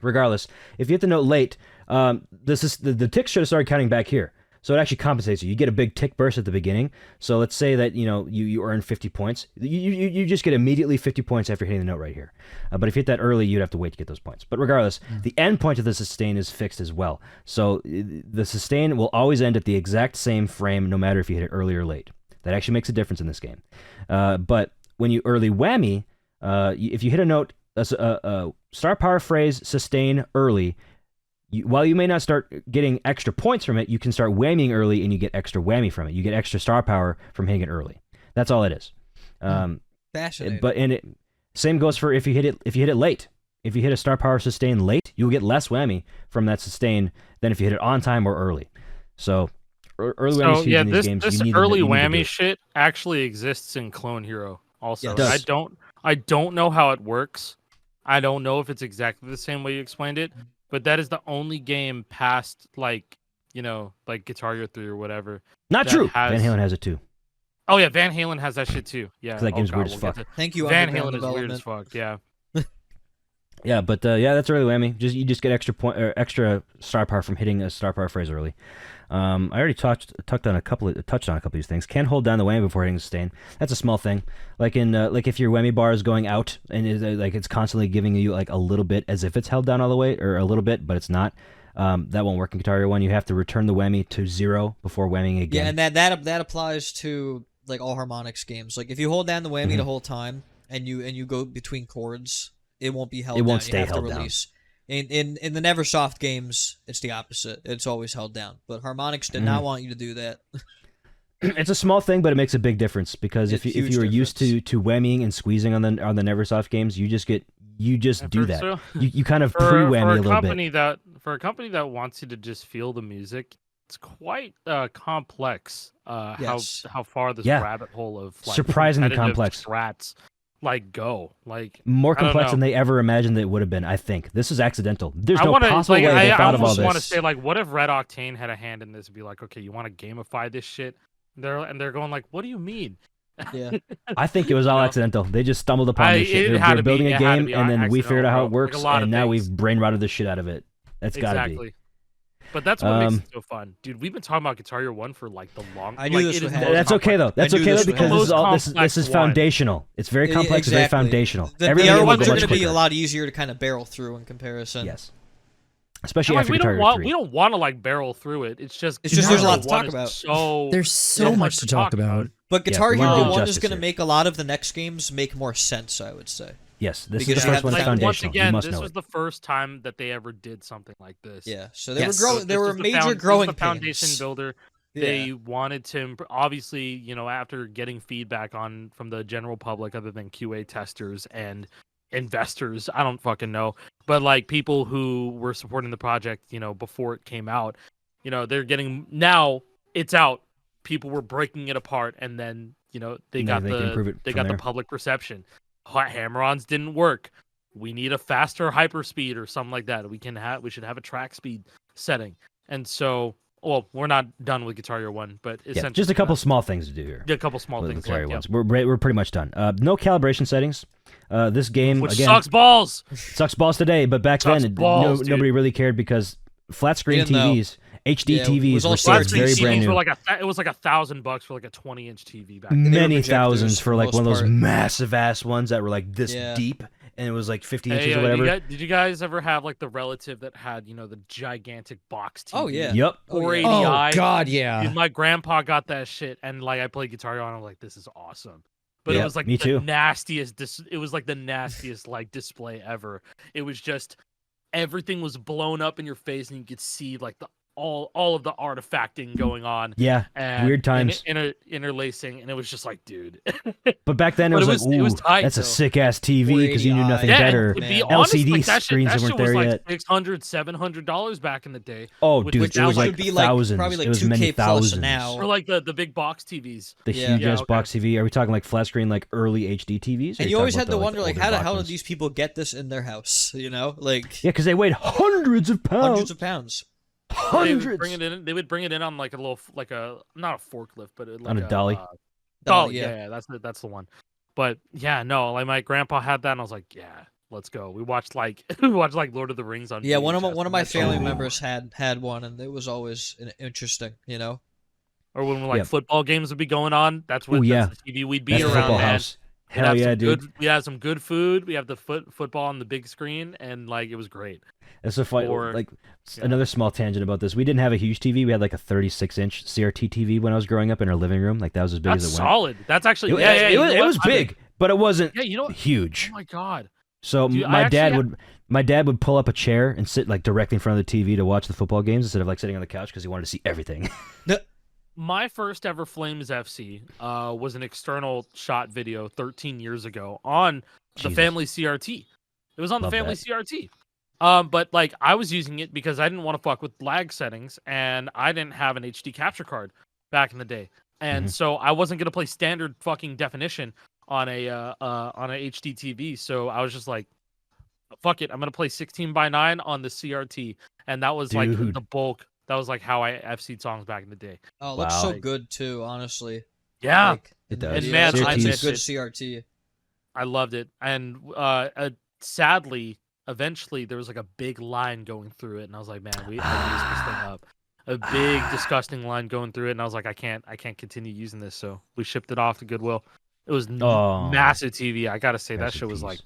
Regardless, if you hit the note late, this is the ticks should have started counting back here. So it actually compensates you. You get a big tick burst at the beginning. So let's say that you earn 50 points. You just get immediately 50 points after hitting the note right here. But if you hit that early, you'd have to wait to get those points. But regardless, the end point of the sustain is fixed as well. So the sustain will always end at the exact same frame, no matter if you hit it early or late. That actually makes a difference in this game. But when you early whammy, if you hit a note, a star power phrase sustain early. While you may not start getting extra points from it, you can start whammying early and you get extra whammy from it. You get extra star power from hitting it early. That's all it is. Fascinating. Same goes for if you hit it late. If you hit a star power sustain late, you'll get less whammy from that sustain than if you hit it on time or early. So early whammy in these games. This early whammy shit actually exists in Clone Hero. Also, yes. I don't know how it works. I don't know if it's exactly the same way you explained it. But that is the only game past, like Guitar Hero 3 or whatever. Not true. Van Halen has it too. Oh, yeah, Van Halen has that shit too. Yeah. That game's weird as fuck. Thank you, Van Halen is weird as fuck, yeah. Yeah, but that's early whammy. You just get extra star power from hitting a star power phrase early. I already touched on a couple of these things. Can hold down the whammy before hitting sustain. That's a small thing. Like if your whammy bar is going out and it's constantly giving you like a little bit as if it's held down all the way or a little bit, but it's not. That won't work in Guitar Hero 1. You have to return the whammy to 0 before whamming again. Yeah, and that applies to like all harmonics games. Like if you hold down the whammy the whole time and you go between chords, it won't be held down. It won't stay held down. In the Neversoft games, it's the opposite. It's always held down. But Harmonix did not want you to do that. It's a small thing, but it makes a big difference because if you were used to whammying and squeezing on the Neversoft games, you just do that. So, you kind of pre-whammy a little bit. For a company that wants you to just feel the music, it's quite complex. Yes. How far this rabbit hole of surprisingly complex strats go more complex than they ever imagined it would have been. I think this is accidental. There's no possible way they thought of all this. I want to say what if Red Octane had a hand in this and be like, okay, you want to gamify this shit? They're going like, what do you mean? Yeah, I think it was all accidental. They just stumbled upon this shit. They're building a game, and then we figured out how it works, and now we've brain rotted the shit out of it. That's gotta be. But that's what makes it so fun, dude. We've been talking about Guitar Hero 1 for like the long. I knew this would happen. That's okay though. That's okay though because this is foundational. It's very complex. It's very foundational. The other ones are going to be a lot easier to kind of barrel through in comparison. Yes. Especially after Guitar Hero 3. We don't want to like barrel through it. It's just there's a lot to talk about. There's so much to talk about. But Guitar Hero 1 is going to make a lot of the next games make more sense, I would say. Yes, this is the first one that's foundational. Once again, this was the first time that they ever did something like this. Yeah, so they were growing. There were major growing pains. The foundation builder. They wanted to obviously, after getting feedback from the general public, other than QA testers and investors, I don't fucking know, but like people who were supporting the project, before it came out, they're getting now it's out. People were breaking it apart, and then they got the public perception. Hammer-ons didn't work. We need a faster hyperspeed or something like that. We should have a track speed setting. And so, we're not done with Guitar Hero 1, but essentially just a couple small things to do here. A couple small things. Guitar Hero ones. We're pretty much done. No calibration settings. This game which again sucks balls. Sucks balls today, but back then nobody really cared because flat screen TVs. HD TVs were still very brand new. It was like $1,000 for like a 20-inch TV back then. Many thousands for like one of those massive ass ones that were like this deep, and it was like 50 inches or whatever. Did you guys ever have like the relative that had the gigantic box TV? Oh yeah. Yep. 480i. Oh god, yeah. Dude, my grandpa got that shit, and like I played Guitar Hero, and I'm like, this is awesome. But it was like the nastiest. It was like the nastiest like display ever. It was just everything was blown up in your face, and you could see like all of the artifacting going on. Yeah, And weird times. Interlacing, and it was just like, dude. But back then it But was like, it ooh, was tight, that's a though. sick ass TV because you knew 480i. nothing Yeah, better. and to be man. honest, LCD like, that screens shit, that weren't shit there was yet. like $$600-$700 back in the day. Oh, which- dude, which it was now like should be like thousands. probably like it was 2K many plus thousands. now. For like the big box TVs. The Yeah. huge ass okay. box TV. Are we talking like flat screen, like early HD TVs? Or are And you talking always about had to the, wonder, like, older how the box hell did ones? these people get this in their house? You know, like Yeah, because they weighed hundreds of pounds. hundreds of pounds. They would Hundreds. bring it in. They would bring it in on like a little, like a not a forklift, but like On a dolly? Dolly, yeah. yeah, that's the one. But yeah, no, like my grandpa had that, and I was like, yeah, let's go. We watched like Lord of the Rings on. Yeah, VHS, one of and my that's family all- members had one, and it was always interesting. You know, Or when like Yep. football games would be going on, that's Ooh, what yeah. that's the TV we'd be That's around. Football Man. House. We'd Hell have yeah, some dude. we had some good food. We have the football on the big screen, and like it was great. That's so funny. Or- Like yeah. another small tangent about this. We didn't have a huge TV. We had like a 36-inch CRT TV when I was growing up in our living room. Like that was as big That's as it went. solid. That's actually It, yeah, it, you was, know it what? was I mean, big, but it wasn't yeah, you know what? huge. Oh my god. So Dude, I my actually dad have- would pull up a chair and sit like directly in front of the TV to watch the football games instead of like sitting on the couch because he wanted to see everything. My first ever Flames FC was an external shot video 13 years ago on the Jesus. family CRT. It was on Love the family that. CRT. But like I was using it because I didn't want to fuck with lag settings, and I didn't have an HD capture card back in the day, and Mhm. so I wasn't gonna play standard fucking definition on a HD TV. So I was just like, fuck it, I'm gonna play 16:9 on the CRT, and that was like Dude. the bulk. That was like how I FC'd songs back in the day. oh, it looks so Wow. good too. Honestly, Yeah. like, It in the does. And video, man, it's I a miss good it. CRT. I loved it, and sadly, eventually there was like a big line going through it, and I was like, man, I used this thing up. A big, disgusting line going through it, and I was like, I can't continue using this. So we shipped it off to Goodwill. It was Oh. massive TV. I gotta say Rest in peace.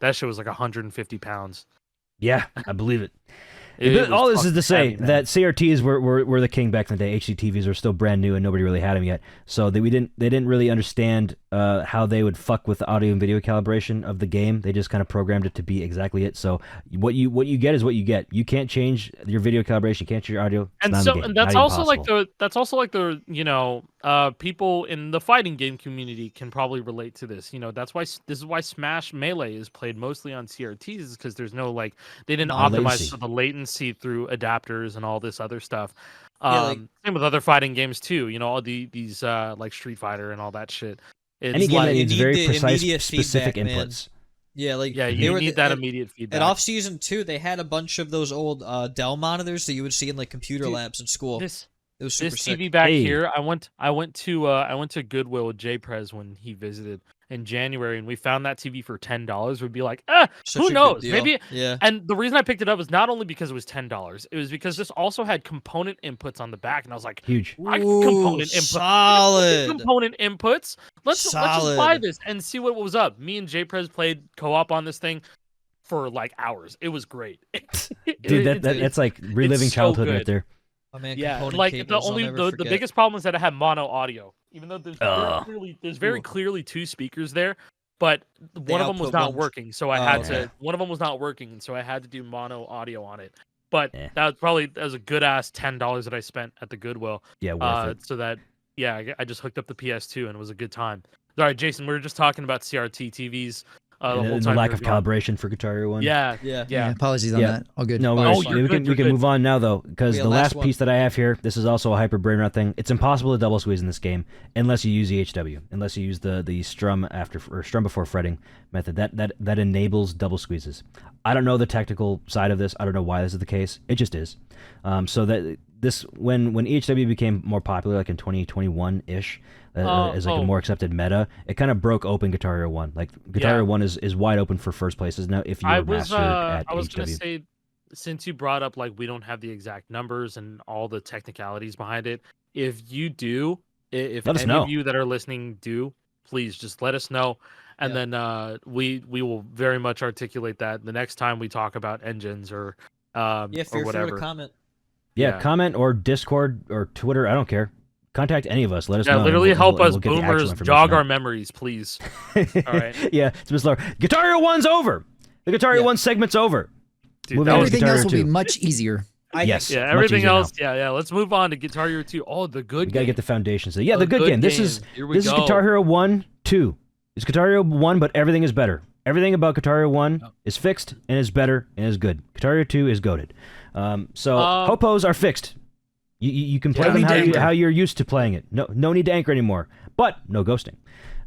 that shit was like 150 pounds. Yeah, I believe it. It But was all this is fucking to say heavy, man. that CRTs were the king back in the day. HD TVs were still brand new and nobody really had them yet. So they didn't really understand how they would fuck with the audio and video calibration of the game. They just kind of programmed it to be exactly it. So what you get is what you get. You can't change your video calibration. You can't change your audio. It's And not in so the game. and Not that's even also like possible. the people in the fighting game community can probably relate to this. That's why this is why Smash Melee is played mostly on CRTs, is because there's no like they didn't No optimize latency. for the latency through adapters and all this other stuff. Yeah, like- Same with other fighting games too. All these like Street Fighter and all that shit. It's Any game like, that you needs need very the precise, immediate specific feedback, man. inputs. Yeah, like yeah, they you were need the- that at- immediate feedback. At off season 2, they had a bunch of those old Dell monitors that you would see in like computer Dude, labs in school. this It was super this sick. TV back Hey. here, I went to Goodwill with Jay Prez when he visited in January, and we found that TV for $10. We'd be like, Such a who good knows? deal. Maybe. Yeah. And the reason I picked it up was not only because it was $10, it was because this also had component inputs on the back, and I was like, Huge. I can Ooh, component input. solid. Component inputs. Let's just buy Solid. this and see what was up. Me and Jay Prez played co-op on this thing for like hours. It was great. Dude, It's- that's like reliving so childhood right good. there. Oh, man, yeah, component like the cables, I'll only never the forget. biggest problem is that it had mono audio. Even though there's very Ooh. clearly two speakers there, but They one of them was output not one- working, so I Oh, had okay. to. One of them was not working, so I had to do mono audio on it. But Eh. that was a good ass $10 that I spent at the Goodwill. Yeah, worth it. So that I just hooked up the PS2 and it was a good time. All right, Jason, we were just talking about CRT TVs the And whole the time. lack we of were gone. calibration for Guitar Hero 1. Yeah, Yeah. yeah. Apologies on Yeah. that. All good. No, Oh, worries. you're we good, can you're good. move on now though, because Yeah, the last last one. piece that I have here, this is also a hyper brain rot thing. It's impossible to double squeeze in this game unless you use EHW, unless you use the strum before fretting method. That enables double squeezes. I don't know the technical side of this. I don't know why this is the case. It just is. So that this when EHW became more popular, like in 2021 ish. As like a more accepted meta, it kind of broke open Guitar Hero 1. Like Guitar Yeah. Hero 1 is wide open for first places now if you're I was mastered at I was gonna HW. say, since you brought up like we don't have the exact numbers and all the technicalities behind it, if you do, if Let us any know. of you that are listening do, please just let us know, and Yeah. then we will very much articulate that the next time we talk about engines or Yeah, or feel free whatever. to comment. Yeah, Yeah. comment or Discord or Twitter. I don't care. Contact any of us. Let us Yeah, know. and literally we'll- help we'll- us we'll get the actual boomers information jog out. our memories, please. right. Yeah, it's Miss Laura. Guitar Hero 1's over. The Guitar Hero Yeah. 1 segment's over. Dude, Moving that on was to Everything Guitar else will Hero be 2. much easier. Yes. Yeah, much everything easier now. else. Yeah. Let's move on to Guitar Hero 2. Oh, the good We gotta game. get the foundations. Yeah, The the good good game. This game. is Here we is go. Guitar Hero 1, 2. It's Guitar Hero 1, but everything is better. Everything about Guitar Hero 1 is fixed and is better and is good. Guitar Hero 2 is goated. So hopos are fixed. You can play Yeah. them No need to anchor. how you're used to playing it. No need to anchor anymore. But no ghosting,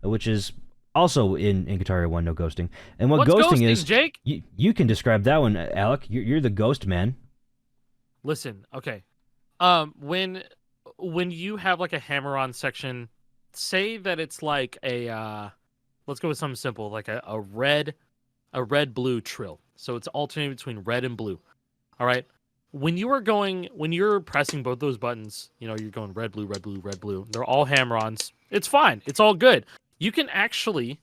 which is also in Guitar Hero 1, no ghosting. And what What's ghosting ghosting, is, Jake? you can describe that one, Alec. You're the ghost man. Listen, okay. When you have like a hammer-on section, say that it's like a let's go with something simple, like a red blue trill. So it's alternating between red and blue. All right. When you're pressing both those buttons, you're going red, blue, red, blue, red, blue. They're all hammer-ons. It's fine. It's all good. You can actually,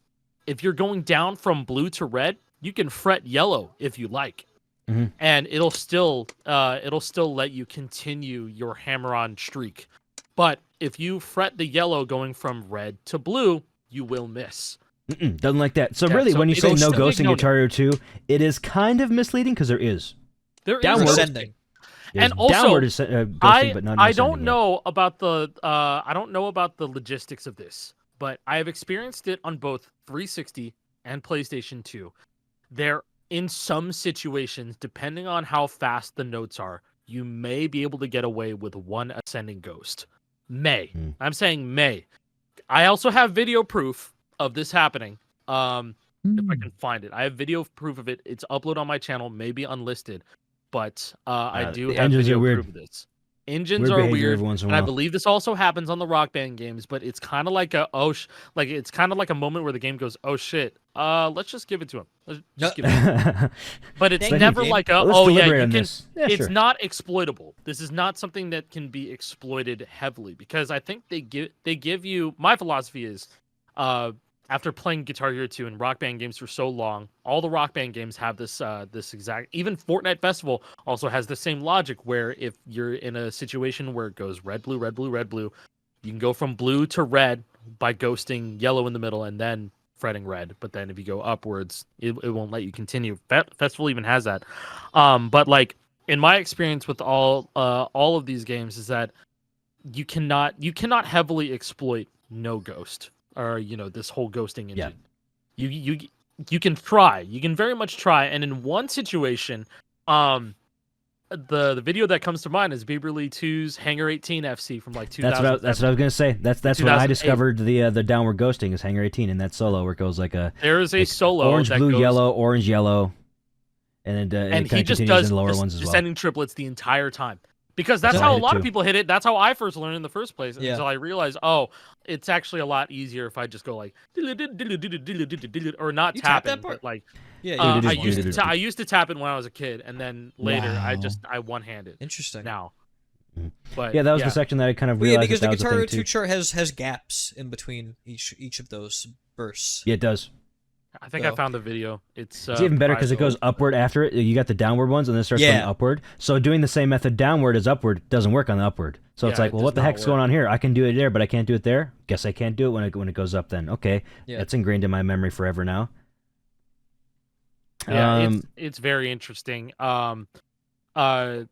if you're going down from blue to red, you can fret yellow if you like. Mm-hmm. And it'll still let you continue your hammer-on streak. But if you fret the yellow going from red to blue, you will miss. Doesn't like that. So Yeah, really, so when you say no ghosting. ghosting No, no. Guitar Hero 2, it is kind of misleading because there is. There is Downward. ghosting. Ascending. There's And also, downward ghosting, but not I ascending don't yet. know about the logistics of this, but I have experienced it on both 360 and PlayStation 2. There, in some situations, depending on how fast the notes are, you may be able to get away with one ascending ghost. May. I'm saying may. I also have video proof of this happening. If I can find it, I have video proof of it. It's uploaded on my channel, maybe unlisted, but I do the have engines video are weird. proof of this. Engines Weird are behavior weird, every once in a and I while. believe this also happens on the Rock Band games. But it's kind of like it's kind of like a moment where the game goes, "Oh shit, let's just give it to him." Let's just give it to him. But it's Thank you, never game. like a, Let's "Oh yeah, deliberate you on can." this. Yeah, It's sure. not exploitable. This is not something that can be exploited heavily because I think they give you. My philosophy is, after playing Guitar Hero 2 and Rock Band games for so long, all the Rock Band games have this exact. Even Fortnite Festival also has the same logic where if you're in a situation where it goes red, blue, red, blue, red, blue, you can go from blue to red by ghosting yellow in the middle and then fretting red. But then if you go upwards, it won't let you continue. Festival even has that. But like in my experience with all of these games is that you cannot heavily exploit no ghost. Or this whole ghosting engine. You can try. You can very much try. And in one situation, the video that comes to mind is Bieberly 2's Hangar 18 FC from like 2000. That's what I was gonna say. That's when I 2008. discovered the downward ghosting is Hangar 18 in that solo where it goes like a There is a solo orange, that blue, goes, yellow, orange, yellow, and then and it kind he of just continues does in the lower ones as well. descending triplets the entire time. Because that's So I how a hit it lot of too. people hit it. That's how I first learned in the first place. Yeah. Until I realized, oh, it's actually a lot easier if I just go like or not You tap tapping, that part? but like Yeah, I you just used to tap it when I was a kid, and then later I one-handed Interesting. now. But Yeah, that was the section that I kind of Well, yeah, realized because that the was Guitar a Hero thing 2 too. chart has gaps in between each of those bursts. Yeah, it does. I think I So- found the video. It's It's even better because it goes upward after it. You got the downward ones, and then it starts going Yeah. upward. So doing the same method downward as upward doesn't work on the upward. So it's Yeah, like, it well, does what the not heck's going work. on here? I can do it there, but I can't do it there. Guess I can't do it when it goes up. Then okay, Yeah. that's ingrained in my memory forever now. Yeah, it's very interesting. Just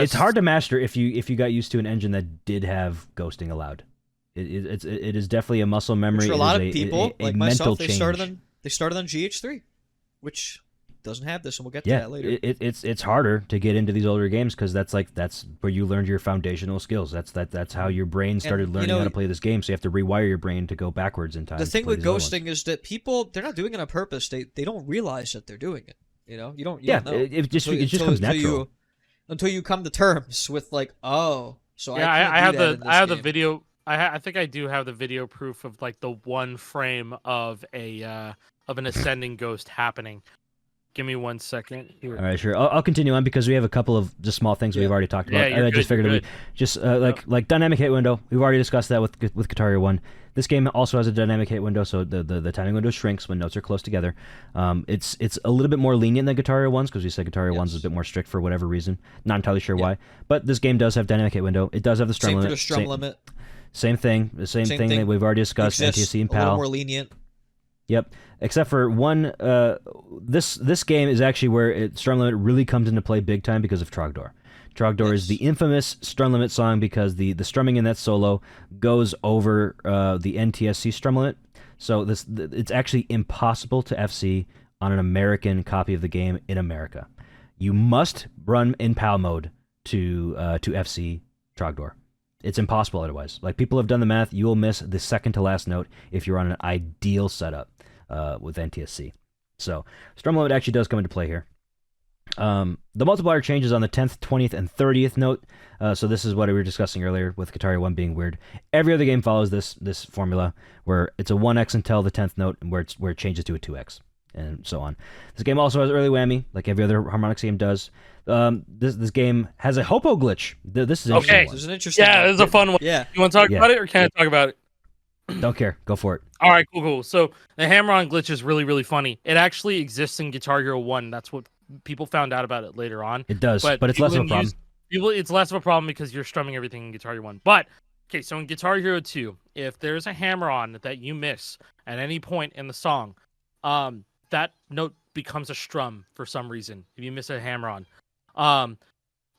It's hard to master if you got used to an engine that did have ghosting allowed. It is definitely a muscle memory. For a It lot is of people, a like mental myself, they change. started on GH3, which doesn't have this, and we'll get to Yeah, that later. it's harder to get into these older games because that's where you learned your foundational skills. That's how your brain started you learning know, how to play this game. So you have to rewire your brain to go backwards in time. The to thing play with these other ones. ghosting is that people, they're not doing it on purpose. They don't realize that they're doing it. You know, you don't. Yeah, don't know. it just Until- comes until natural. until you come to terms with like, oh, so yeah, I can't I have do that in the this I have the game. video. I think I do have the video proof of like the one frame of an ascending ghost happening. Give me 1 second here. All right, sure. I'll continue on because we have a couple of just small things we've already talked about. Yeah, you're I just good, figured you're we just like dynamic hit window. We've already discussed that with Guitar Hero 1. This game also has a dynamic hit window, so the timing window shrinks when notes are close together. It's a little bit more lenient than Guitar Hero 1's because we said Guitar Hero 1's is a bit more strict for whatever reason. Not entirely sure why, but this game does have dynamic hit window. It does have the strum Same limit. for the strum limit. Same thing. The same thing that we've already discussed. Exists, NTSC and a little PAL. more lenient. Yep. Except for one, this game is actually where strum limit really comes into play big time because of Trogdor. Trogdor is the infamous strum limit song because the strumming in that solo goes over the NTSC strum limit. So it's actually impossible to FC on an American copy of the game in America. You must run in PAL mode to FC Trogdor. It's impossible otherwise. Like, people have done the math. You will miss the second to last note if you're on an ideal setup with NTSC. So strum limit actually does come into play here. The multiplier changes on the 10th, 20th, and 30th note. So this is what we were discussing earlier with Guitar Hero 1 being weird. Every other game follows this formula where it's a 1x until the 10th note, and where it changes to a 2x, and so on. This game also has early whammy, like every other Harmonix game does. This game has a Hopo glitch. This is an Okay. interesting one. This is an interesting. Yeah, one. this is a fun one. Yeah. You want to talk Yeah. about it, or can I talk about it? Don't care. Go for it. All right, cool. So the hammer-on glitch is really, really funny. It actually exists in Guitar Hero 1. That's what people found out about it later on. It does, but it's people less of a didn't problem. It's less of a problem because you're strumming everything in Guitar Hero 1. But, okay, so in Guitar Hero 2, if there's a hammer-on that you miss at any point in the song, that note becomes a strum for some reason, if you miss a hammer-on.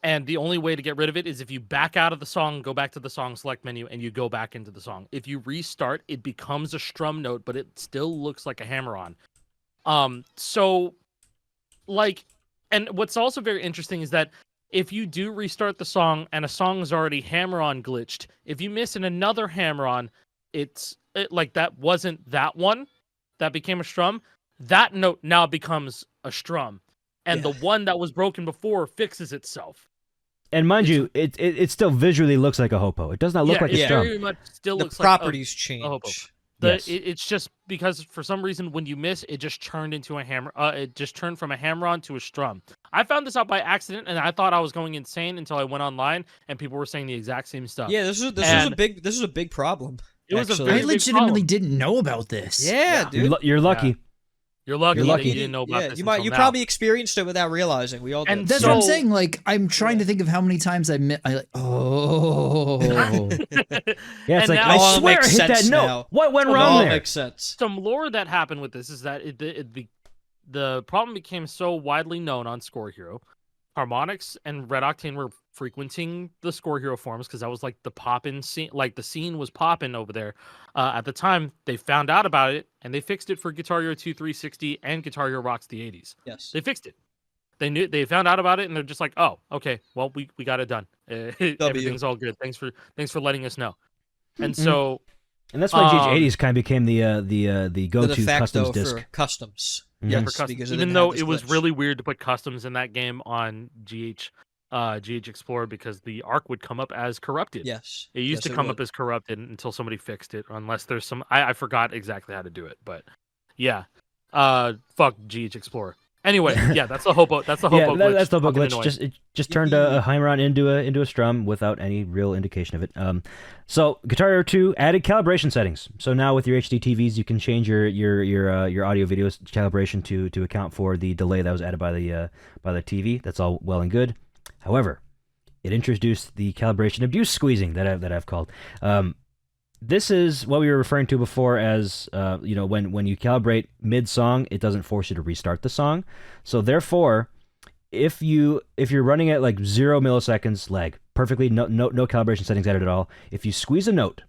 And the only way to get rid of it is if you back out of the song, go back to the song select menu, and you go back into the song. If you restart, it becomes a strum note, but it still looks like a hammer-on. So, like, and what's also very interesting is that if you do restart the song and a song is already hammer-on glitched, if you miss another hammer-on, like that wasn't that one that became a strum. That note now becomes a strum, and the one that was broken before fixes itself. And mind you, it still visually looks like a Hopo. It does not look like a it strum. very much still The looks properties like a Hopo. change. Yes. It's just because for some reason when you miss, it just turned into a hammer. It just turned from a hammer-on to a strum. I found this out by accident, and I thought I was going insane until I went online and people were saying the exact same stuff. Yeah, this was a big problem. It was a actually. very I big legitimately problem. didn't know about this. Yeah, dude. You're lucky. You're lucky, You're lucky. that you didn't know about Yeah, this. you until now. probably experienced it without realizing. We all did. And That's what I'm So- saying. Like, I'm trying to think of how many times I like, oh. Yeah, it's And like, now I all swear I makes hit that sense note. now. What went It wrong all there? makes sense. Some lore that happened with this is that the problem became so widely known on Score Hero. Harmonix and Red Octane were frequenting the Score Hero forums because that was like the poppin' scene, like the scene was popping over there. At the time, they found out about it and they fixed it for Guitar Hero 2 360 and Guitar Hero Rocks the 80s. Yes. They fixed it. They found out about it and they're just like, oh, okay, well we got it done. Everything's all good. Thanks for letting us know. And so. And that's why GH80s kind of became the The go-to de facto customs disc. for customs. Mhm. Yes, For custom, because it even didn't though have this it was glitch. really weird to put customs in that game on GH Explorer because the arc would come up as corrupted. Yes. It used Yes, to come would. up as corrupted until somebody fixed it, unless there's some I forgot exactly how to do it, but yeah. Fuck GH Explorer. Anyway, yeah, that's the Hopo. That's the Hopo Yeah, glitch. that's the Hopo Fucking glitch. annoying. It just turned a hammer-on into a strum without any real indication of it. So Guitar Hero 2 added calibration settings. So now with your HD TVs, you can change your audio video calibration to account for the delay that was added by the TV. That's all well and good. However, it introduced the calibration abuse squeezing that I've called. This is what we were referring to before as, when you calibrate mid-song, it doesn't force you to restart the song. So therefore, if you're running at like 0 milliseconds lag, perfectly, no calibration settings added at all, if you squeeze a note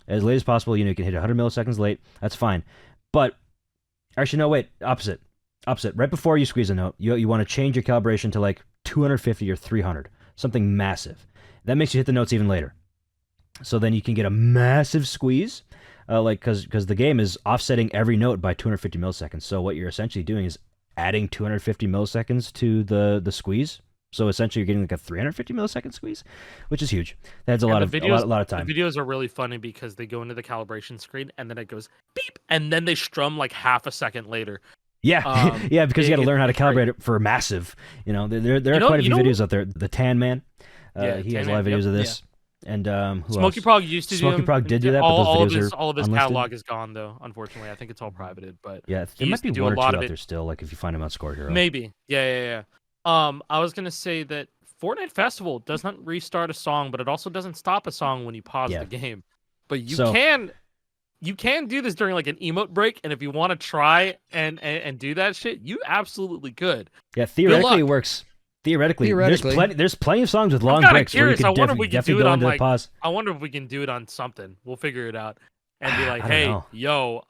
as late as possible, you can hit 100 milliseconds late, that's fine. But, actually, no, wait, opposite. Right before you squeeze a note, you want to change your calibration to like 250 or 300, something massive. That makes you hit the notes even later. So then you can get a massive squeeze, because the game is offsetting every note by 250 milliseconds. So what you're essentially doing is adding 250 milliseconds to the squeeze. So essentially you're getting like a 350 millisecond squeeze, which is huge. That's a lot of time. The videos are really funny because they go into the calibration screen and then it goes beep, and then they strum like half a second later. Yeah, yeah, because you got to learn how to calibrate great. it for massive. There are quite a few videos out there. The Tan Man, he has a lot of videos of this. And who Smokey else? Prog used to Smokey do them. Prog did do that, but those videos are all of his unlisted. catalog is gone though. Unfortunately, I think it's all privated. But Yeah, he there might used be to do one a or two lot out of there it. still, like if you find them on Score Hero. Maybe. Yeah. I was gonna say that Fortnite Festival does not restart a song, but it also doesn't stop a song when you pause Yeah. the game. But you So- can you can do this during like an emote break, and if you want to try and do that shit, you absolutely could. Yeah, theoretically it luck. works. Theoretically, Theoretically. there's plenty of songs with long kinda breaks where you curious. could I wonder if we definitely could do it go on, into the like, pause. I wonder if we can do it on something. We'll figure it out and be like, I don't hey, know. yo,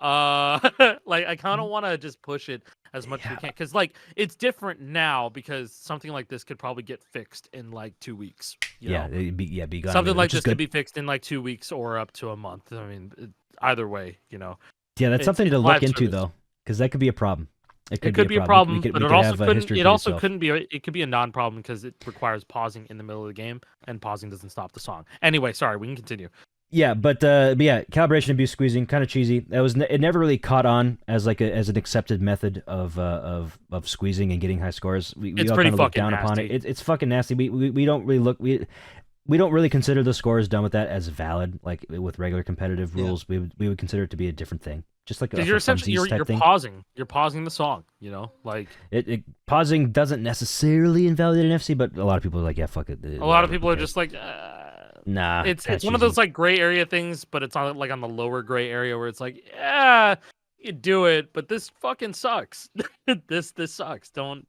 like I kind of want to just push it as much as we can, because like it's different now because something like this could probably get fixed in like 2 weeks. You know? It'd be gone. Something with it, like which is this could good. be fixed in like 2 weeks or up to a month. I mean, either way, you know. Yeah, that's it's- something it's to look live into service. though, because that could be a problem. It could be a problem, We could but it have also a couldn't. history It to also itself. couldn't be. It could be a non-problem because it requires pausing in the middle of the game, and pausing doesn't stop the song. Anyway, sorry, we can continue. Yeah, but yeah, calibration abuse squeezing kind of cheesy. That was it never really caught on as like as an accepted method of squeezing and getting high scores. We It's all pretty kind of look fucking down upon it. nasty. It's fucking nasty. We don't really look we don't really consider the scores done with that as valid. Like with regular competitive Yeah. rules, we would consider it to be a different thing, just like a Because you're essentially funsies type you're thing. pausing. You're pausing the song. You know, like Pausing doesn't necessarily invalidate an FC, but a lot of people are like, yeah, fuck it. a lot of people are just like. nah. It's kinda one of cheesy. those like gray area things, but it's on like on the lower gray area where it's like, yeah, you do it, but this fucking sucks. this sucks. Don't,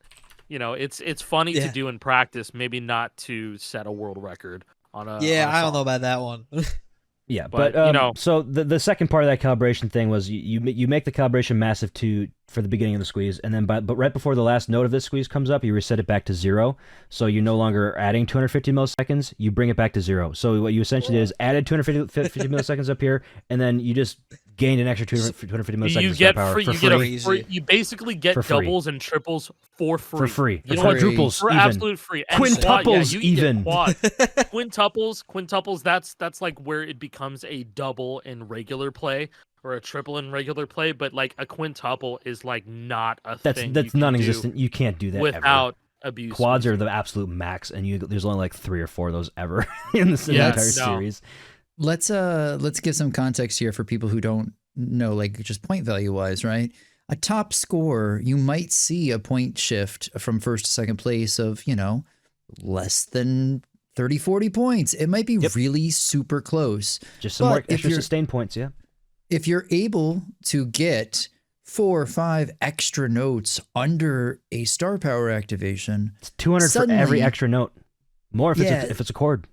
you know? It's funny to Yeah. do in practice, maybe not to set a world record on a. Yeah, on a I don't song. know about that one. Yeah, But, but you know- so the second part of that calibration thing was you make the calibration massive for the beginning of the squeeze, and then but right before the last note of this squeeze comes up, you reset it back to 0. So you're no longer adding 250 milliseconds. You bring it back to 0. So what you essentially did is added 250 milliseconds up here, and then you just gained an extra 250 milliseconds. You of get power free. for You free. get a Crazy. free. You basically get For free. doubles and triples for free. for free. You For know, quadruples for even. absolute free. And Quintuples you can get even. quad. Quintuples. That's like where it becomes a double in regular play or a triple in regular play. But like a quintuple is like not a thing. you That's can non-existent. You can't do do that ever. without abuse. Quads are the absolute max, and there's only like 3 or 4 of those ever in the Yeah, entire no. series. Let's give some context here for people who don't know, like just point value wise, right? A top score, you might see a point shift from first to second place of, less than 30, 40 points. It might be Yep. really super close. Just some But more if extra you're- sustained points, yeah. If you're able to get 4 or 5 extra notes under a star power activation, It's 200 for every Suddenly- extra note. More if Yeah. it's a chord.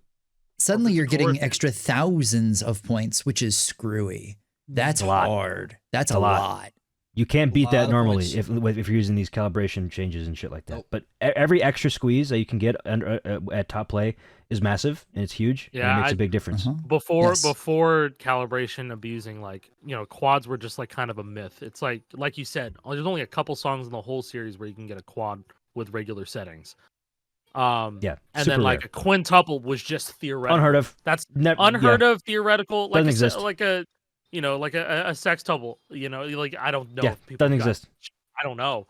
suddenly it's you're a getting chord. extra thousands of points, which is screwy. That's a lot. hard. That's It's a a lot. lot. You can't beat lot that of normally points. if you're using these calibration changes and shit like that. Nope. But every extra squeeze that you can get at top play is massive and it's huge. Yeah, and it makes I- a big difference. Uh-huh. Before Yes. calibration abusing, like, quads were just like kind of a myth. It's like you said, there's only a couple songs in the whole series where you can get a quad with regular settings. Yeah, And super then like rare. a quintuple was just theoretical. Unheard of. That's Never, unheard of, theoretical, like Doesn't a, exist. like a like a sextuple. Like I don't know Yeah, if people doesn't got- exist. I don't know.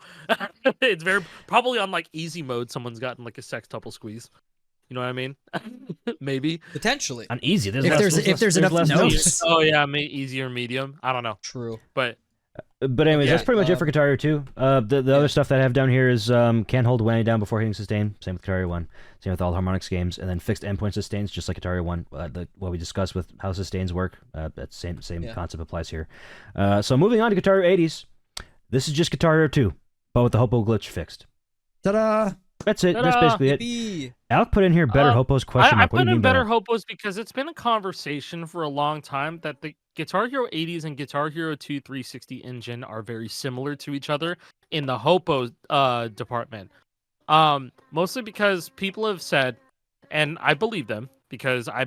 It's very probably on like easy mode. Someone's gotten like a sextuple squeeze. You know what I mean? Maybe. Potentially. On easy. There's If less, there's there's enough less notes. Oh yeah, easier medium. I don't know, True. but But anyways, Yeah, that's pretty much it for Guitar Hero 2. The other stuff that I have down here is can't hold whammy down before hitting sustain. Same with Guitar Hero 1. Same with all Harmonix games. And then fixed endpoint sustains, just like Guitar Hero 1. What we discussed with how sustains work. That same Yeah. concept applies here. So moving on to Guitar Hero 80s. This is just Guitar Hero 2, but with the Hopo glitch fixed. Ta-da! That's it. That's Ta-da! basically it. Yippee. Alec put in here better Hopo's question I mark. What do put you in mean by better that? hopos because it's been a conversation for a long time that the Guitar Hero 80s and Guitar Hero 2 360 engine are very similar to each other in the hopo department. Mostly because people have said, and I believe them because I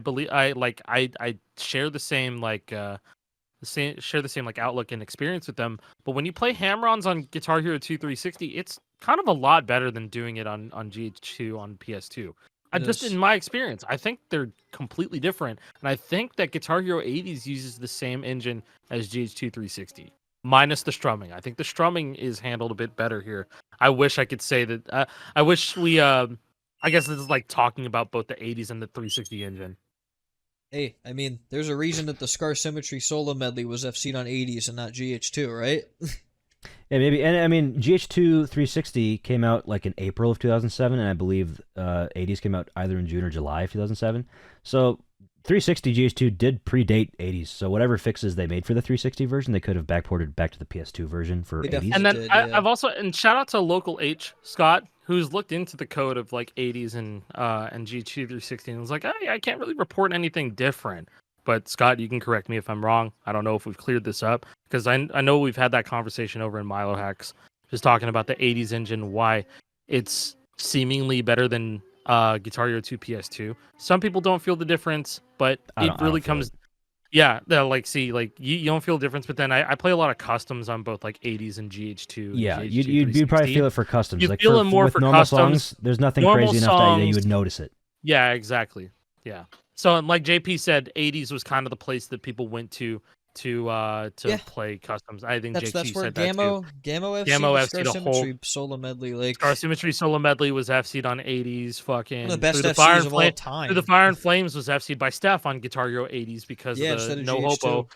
share the same share the same like outlook and experience with them. But when you play hammer-ons on Guitar Hero 2 360, it's kind of a lot better than doing it on GH2 on PS2. Just Yes. in my experience, I think they're completely different, and I think that Guitar Hero 80s uses the same engine as GH2 360, minus the strumming. I think the strumming is handled a bit better here. I wish I could say that. I wish we. I guess this is like talking about both the 80s and the 360 engine. Hey, I mean, there's a reason that the Scar Symmetry solo medley was FC'd on 80s and not GH2, right? Yeah, maybe. And I mean, GH2 360 came out like in April of 2007, and I believe 80s came out either in June or July of 2007. So 360 GH2 did predate 80s, so whatever fixes they made for the 360 version, they could have backported back to the PS2 version for They 80s. definitely And then did, I've also, and shout out to local H Scott, who's looked into the code of like 80s and GH2 360 and was like, I can't really report anything different. But Scott, you can correct me if I'm wrong. I don't know if we've cleared this up because I know we've had that conversation over in Milo Hacks, just talking about the 80s engine, why it's seemingly better than Guitar Hero 2 PS2. Some people don't feel the difference, but I it don't really feel comes. it. Yeah, like see, like you don't feel the difference, but then I play a lot of customs on both like 80s and GH2. And Yeah, GH2 you'd probably 360. feel it for customs. You like feel it more with for normal customs, songs, there's nothing normal crazy enough that you would songs. notice it. Yeah, exactly. Yeah. So like JP said, 80s was kind of the place that people went to Yeah. play customs. I think That's JT where said that too. Gammo FC, Gammo the FC, Scar the whole- Symmetry solo medley, like Star Symmetry Solo Medley was FC'd on 80s. Fucking one of the best Through the Fire FCs and of all Flame- time. Through the Fire and Flames was FC'd by Steph on Guitar Hero 80s because Yeah, of instead the of no GH2. hopo.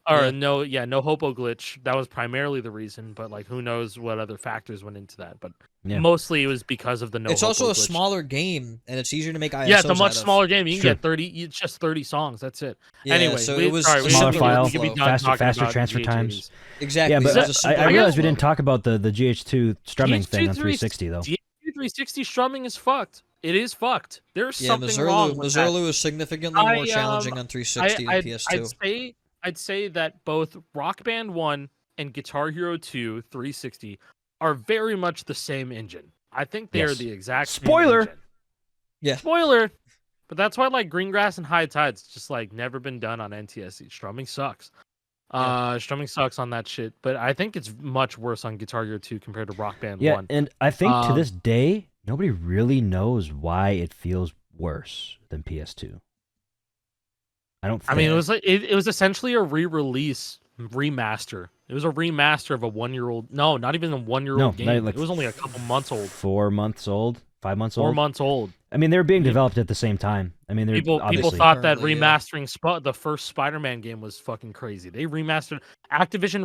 Or Yeah. no hopo glitch. That was primarily the reason, but like who knows what other factors went into that. But Yeah. mostly it was because of the no It's hopo also a glitch. smaller game, and it's easier to make ISOs Yeah, it's a much out of. smaller game. You can Sure. get 30. It's just 30 songs. That's it. Yeah, Anyway, so we, it was sorry, a we smaller could be- file, we could be done faster talking about transfer GH80s. times. Exactly. Yeah, it but was a simple I realized we workflow. didn't talk about the GH2 strumming GH2 thing on 360 though. GH2 360 strumming is fucked. It is fucked. There's Yeah, something wrong with that. Missourlu is significantly more I, challenging on 360 and PS2. I'd say that both Rock Band 1 and Guitar Hero 2 360 are very much the same engine. I think they are Yes. the exact same Spoiler! engine. Yeah. Spoiler! But that's why like Greengrass and High Tide's just like never been done on NTSC. Strumming sucks. Strumming sucks on that shit. But I think it's much worse on Guitar Hero 2 compared to Rock Band Yeah, 1. and I think to this day, nobody really knows why it feels worse than PS2. I don't. I mean, it think- was like it was essentially a re-release remaster. It was a remaster of a 1-year-old. No, not even a 1-year-old No, game. not like it was only a couple months old. 4 months old, 5 months 4 old. months old. I mean, they were being Yeah. developed at the same time. I mean, they're People obviously. thought that Currently, yeah. remastering the first Spider-Man game was fucking crazy. Activision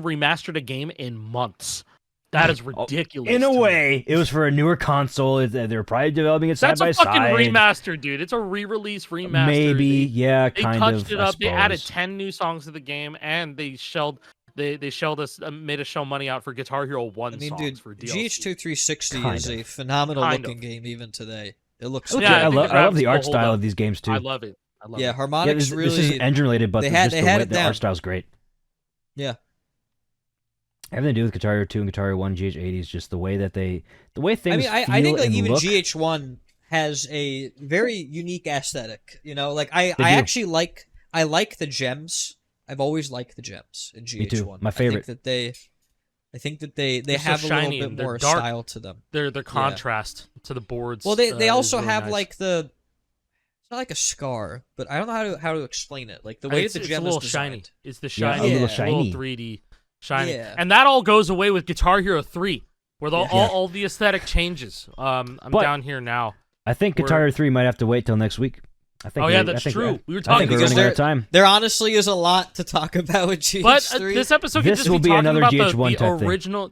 remastered a game in months. That is ridiculous. In a to me. way, it was for a newer console. They were probably developing it side That's by a fucking side. remaster, dude. It's a re-release remaster. Maybe, yeah, They kind touched of. it I up. They added suppose. 10 new songs to the game, and they shelled us, made us shell money out for Guitar Hero 1 I mean, songs dude, for DLC. GH2 360 Kind is of. a phenomenal Kind looking of. game even today. It looks Okay, Yeah, I I, think love the I love the graphics will art hold style up. of these games too. I love it. Yeah, Yeah, Harmonix this really isn't engine related, but they just had the way it the down. art style's great. Yeah. Everything to do with Guitar Hero 2 and Guitar Hero 1 GH80 is just the way things I mean, I feel think like and even look. GH1 has a very unique aesthetic. You know, like I do. actually like the gems. I've always liked the gems in GH1. Me too. My favorite. I think that they They're so have a shiny little and bit they're more dark. style to them. Their contrast to the boards. Well, they is also really have nice. like the. It's not like a scar, but I don't know how to explain it. Like the way it's, that the it's gem a little is shiny. designed. It's the Yeah, shiny, a little shiny. 3D shiny, Yeah. and that all goes away with Guitar Hero 3, where Yeah. all the aesthetic changes. I'm But- down here now. I think Guitar Hero 3 might have to wait till next week. I think Oh yeah, I that's think- true. We were I talking think we're because running out of time. There honestly is a lot to talk about with GH3. But this episode could This just will be be talking another about GH1 the type thing. original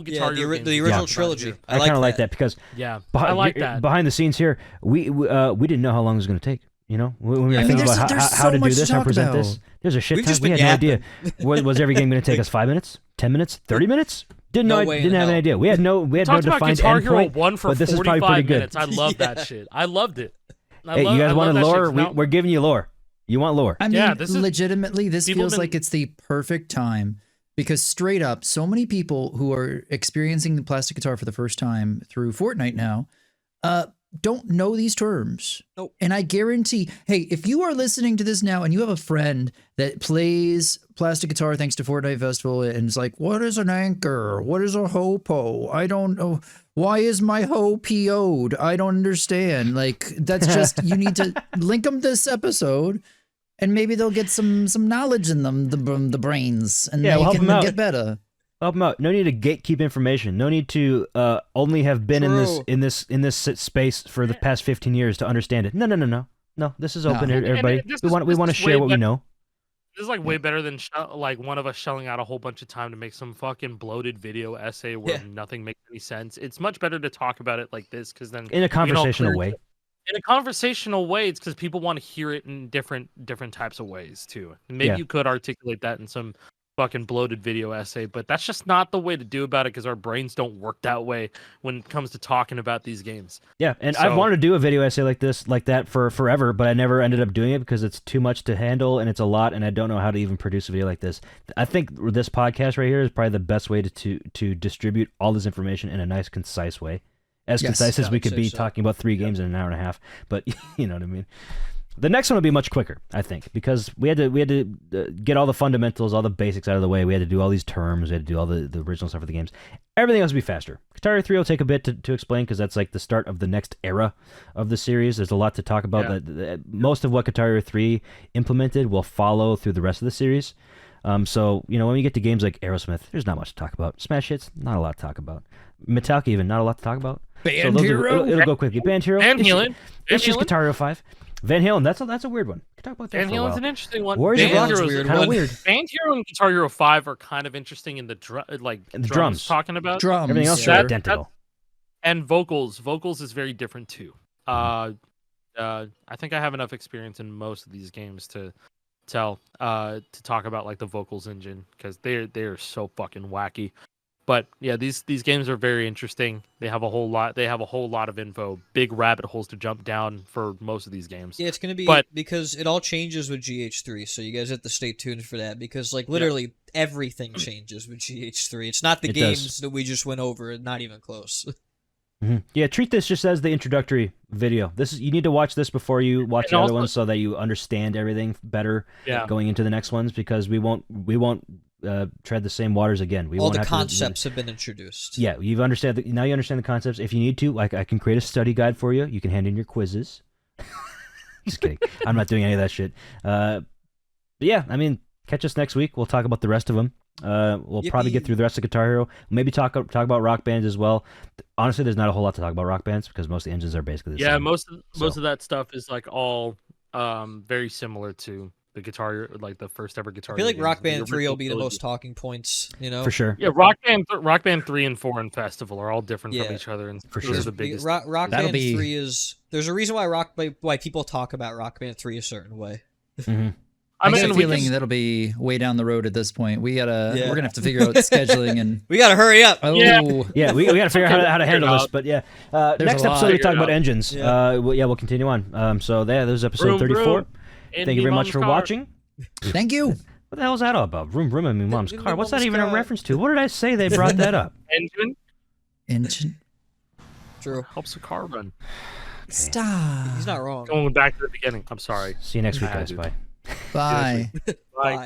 Guitar Hero games the we original talked about trilogy. here. I kind of like that because Yeah, behind, I like that. behind the scenes here, we didn't know how long it was going to take. You know, when we Yeah. were I thinking mean, about there's how so to do much to this, how to talk present about. this. There's a shit We've ton. just We been had no idea. yapping. Was every game going to take us 5 minutes, 10 minutes, 30 minutes? Didn't No know. way in Didn't have hell. any idea. We had no Talked about defined Guitar Hero endpoint. 1 for but this is probably 45 pretty good. minutes. I love that Yeah. shit. I loved it. Hey, you guys wanted lore? No, We're giving you lore. You want lore? I mean, Yeah, this is- legitimately, this people feels been- like it's the perfect time because straight up, so many people who are experiencing the plastic guitar for the first time through Fortnite now don't know these terms. Nope. And I guarantee, hey, if you are listening to this now and you have a friend that plays plastic guitar thanks to Fortnite Festival and is like, what is an anchor? What is a hopo? I don't know. Why is my hoe PO'd? I don't understand. Like, that's just, you need to link them this episode and maybe they'll get some knowledge in them, the brains, and Yeah, they we'll help can them out. get better. Help them out. No need to gatekeep information. No need to only have been True. in this space for the past 15 years to understand it. No. This is open No. to everybody. And this We is- want this to is share way what we better- know. This is like way better than like one of us shelling out a whole bunch of time to make some fucking bloated video essay where Yeah. nothing makes any sense. It's much better to talk about it like this because then In a we can all conversational clear- way. in a conversational way, it's because people want to hear it in different types of ways too. Maybe Yeah. you could articulate that in some fucking bloated video essay, but that's just not the way to do about it because our brains don't work that way when it comes to talking about these games. Yeah, and I've So- wanted to do a video essay like that for forever, but I never ended up doing it because it's too much to handle and it's a lot, and I don't know how to even produce a video like this. I think this podcast right here is probably the best way to distribute all this information in a nice, concise way. As Yes. concise as Yeah, we I'd could say be so. talking about 3 games in an hour and a half, but you know what I mean. The next one will be much quicker, I think, because we had to get all the fundamentals, all the basics out of the way. We had to do all these terms. We had to do all the original stuff for the games. Everything else will be faster. Guitar Hero 3 will take a bit to explain because that's like the start of the next era of the series. There's a lot to talk about. Yeah. Most of what Guitar Hero 3 implemented will follow through the rest of the series. So, when we get to games like Aerosmith, there's not much to talk about. Smash Hits, not a lot to talk about. Metallica even, not a lot to talk about. Band Hero? It'll go quickly. Band Hero. Van it's- Halen. It's just Guitar Hero 5. Van Halen, that's a weird one. Could talk about that Van for a Halen's while. an interesting one. Warriors of Band Rock is Hero's weird Kind of one. weird. Band Hero and Guitar Hero 5 are kind of interesting in the And the drums. talking about. Drums. Everything else sure. is identical. And vocals is very different too. I think I have enough experience in most of these games to tell to talk about like the vocals engine because they're so fucking wacky. But yeah, these games are very interesting. They have a whole lot of info, big rabbit holes to jump down for most of these games. Yeah, it's gonna be But- because it all changes with GH3, so you guys have to stay tuned for that because like literally everything changes with GH3. It's not the It games does. that we just went over, not even close. Yeah, treat this just as the introductory video. You need to watch this before you watch And the other also- ones so that you understand everything better Yeah. going into the next ones because we won't tread the same waters again. We All won't the have to- concepts have been introduced. Yeah, now you understand the concepts. If you need to, like I can create a study guide for you. You can hand in your quizzes. Just kidding. I'm not doing any of that shit. But yeah, I mean, catch us next week. We'll talk about the rest of them. We'll probably get Yippee. through the rest of Guitar Hero. Maybe talk about Rock Bands as well. Honestly, there's not a whole lot to talk about Rock Bands because most of the engines are basically the Yeah, same. most So- of that stuff is like all very similar to the Guitar, like the first ever Guitar. I feel like Hero Rock games, Band 3 will be the original most talking points, you know? For sure. Yeah, Rock Band 3 and 4 and Festival are all different from Yeah. each other, and For those sure. are the biggest. Rock That'll Band be- 3 is... There's a reason why people talk about Rock Band 3 a certain way. hmm I get mean, a we feeling just- that'll be way down the road at this point. Yeah. We're gonna have to figure out scheduling and We gotta hurry up! oh Yeah. Yeah, we got to figure out how to handle Figure it this. out. But yeah, There's next a lot. episode we Figure talk it about out. engines. Yeah. We'll continue on. So yeah, this is episode Vroom, 34. vroom. Thank you very much for watching. thank you. What the hell is that all about? Vroom vroom in my mom's In my car. What's that mom's even a car. reference to? What did I say they brought that up? Engine Engine. True. helps a car run. Stop. He's not wrong. Going back to the beginning. I'm sorry. See you next week, Ah, guys. dude. Bye. Bye. Bye. Bye.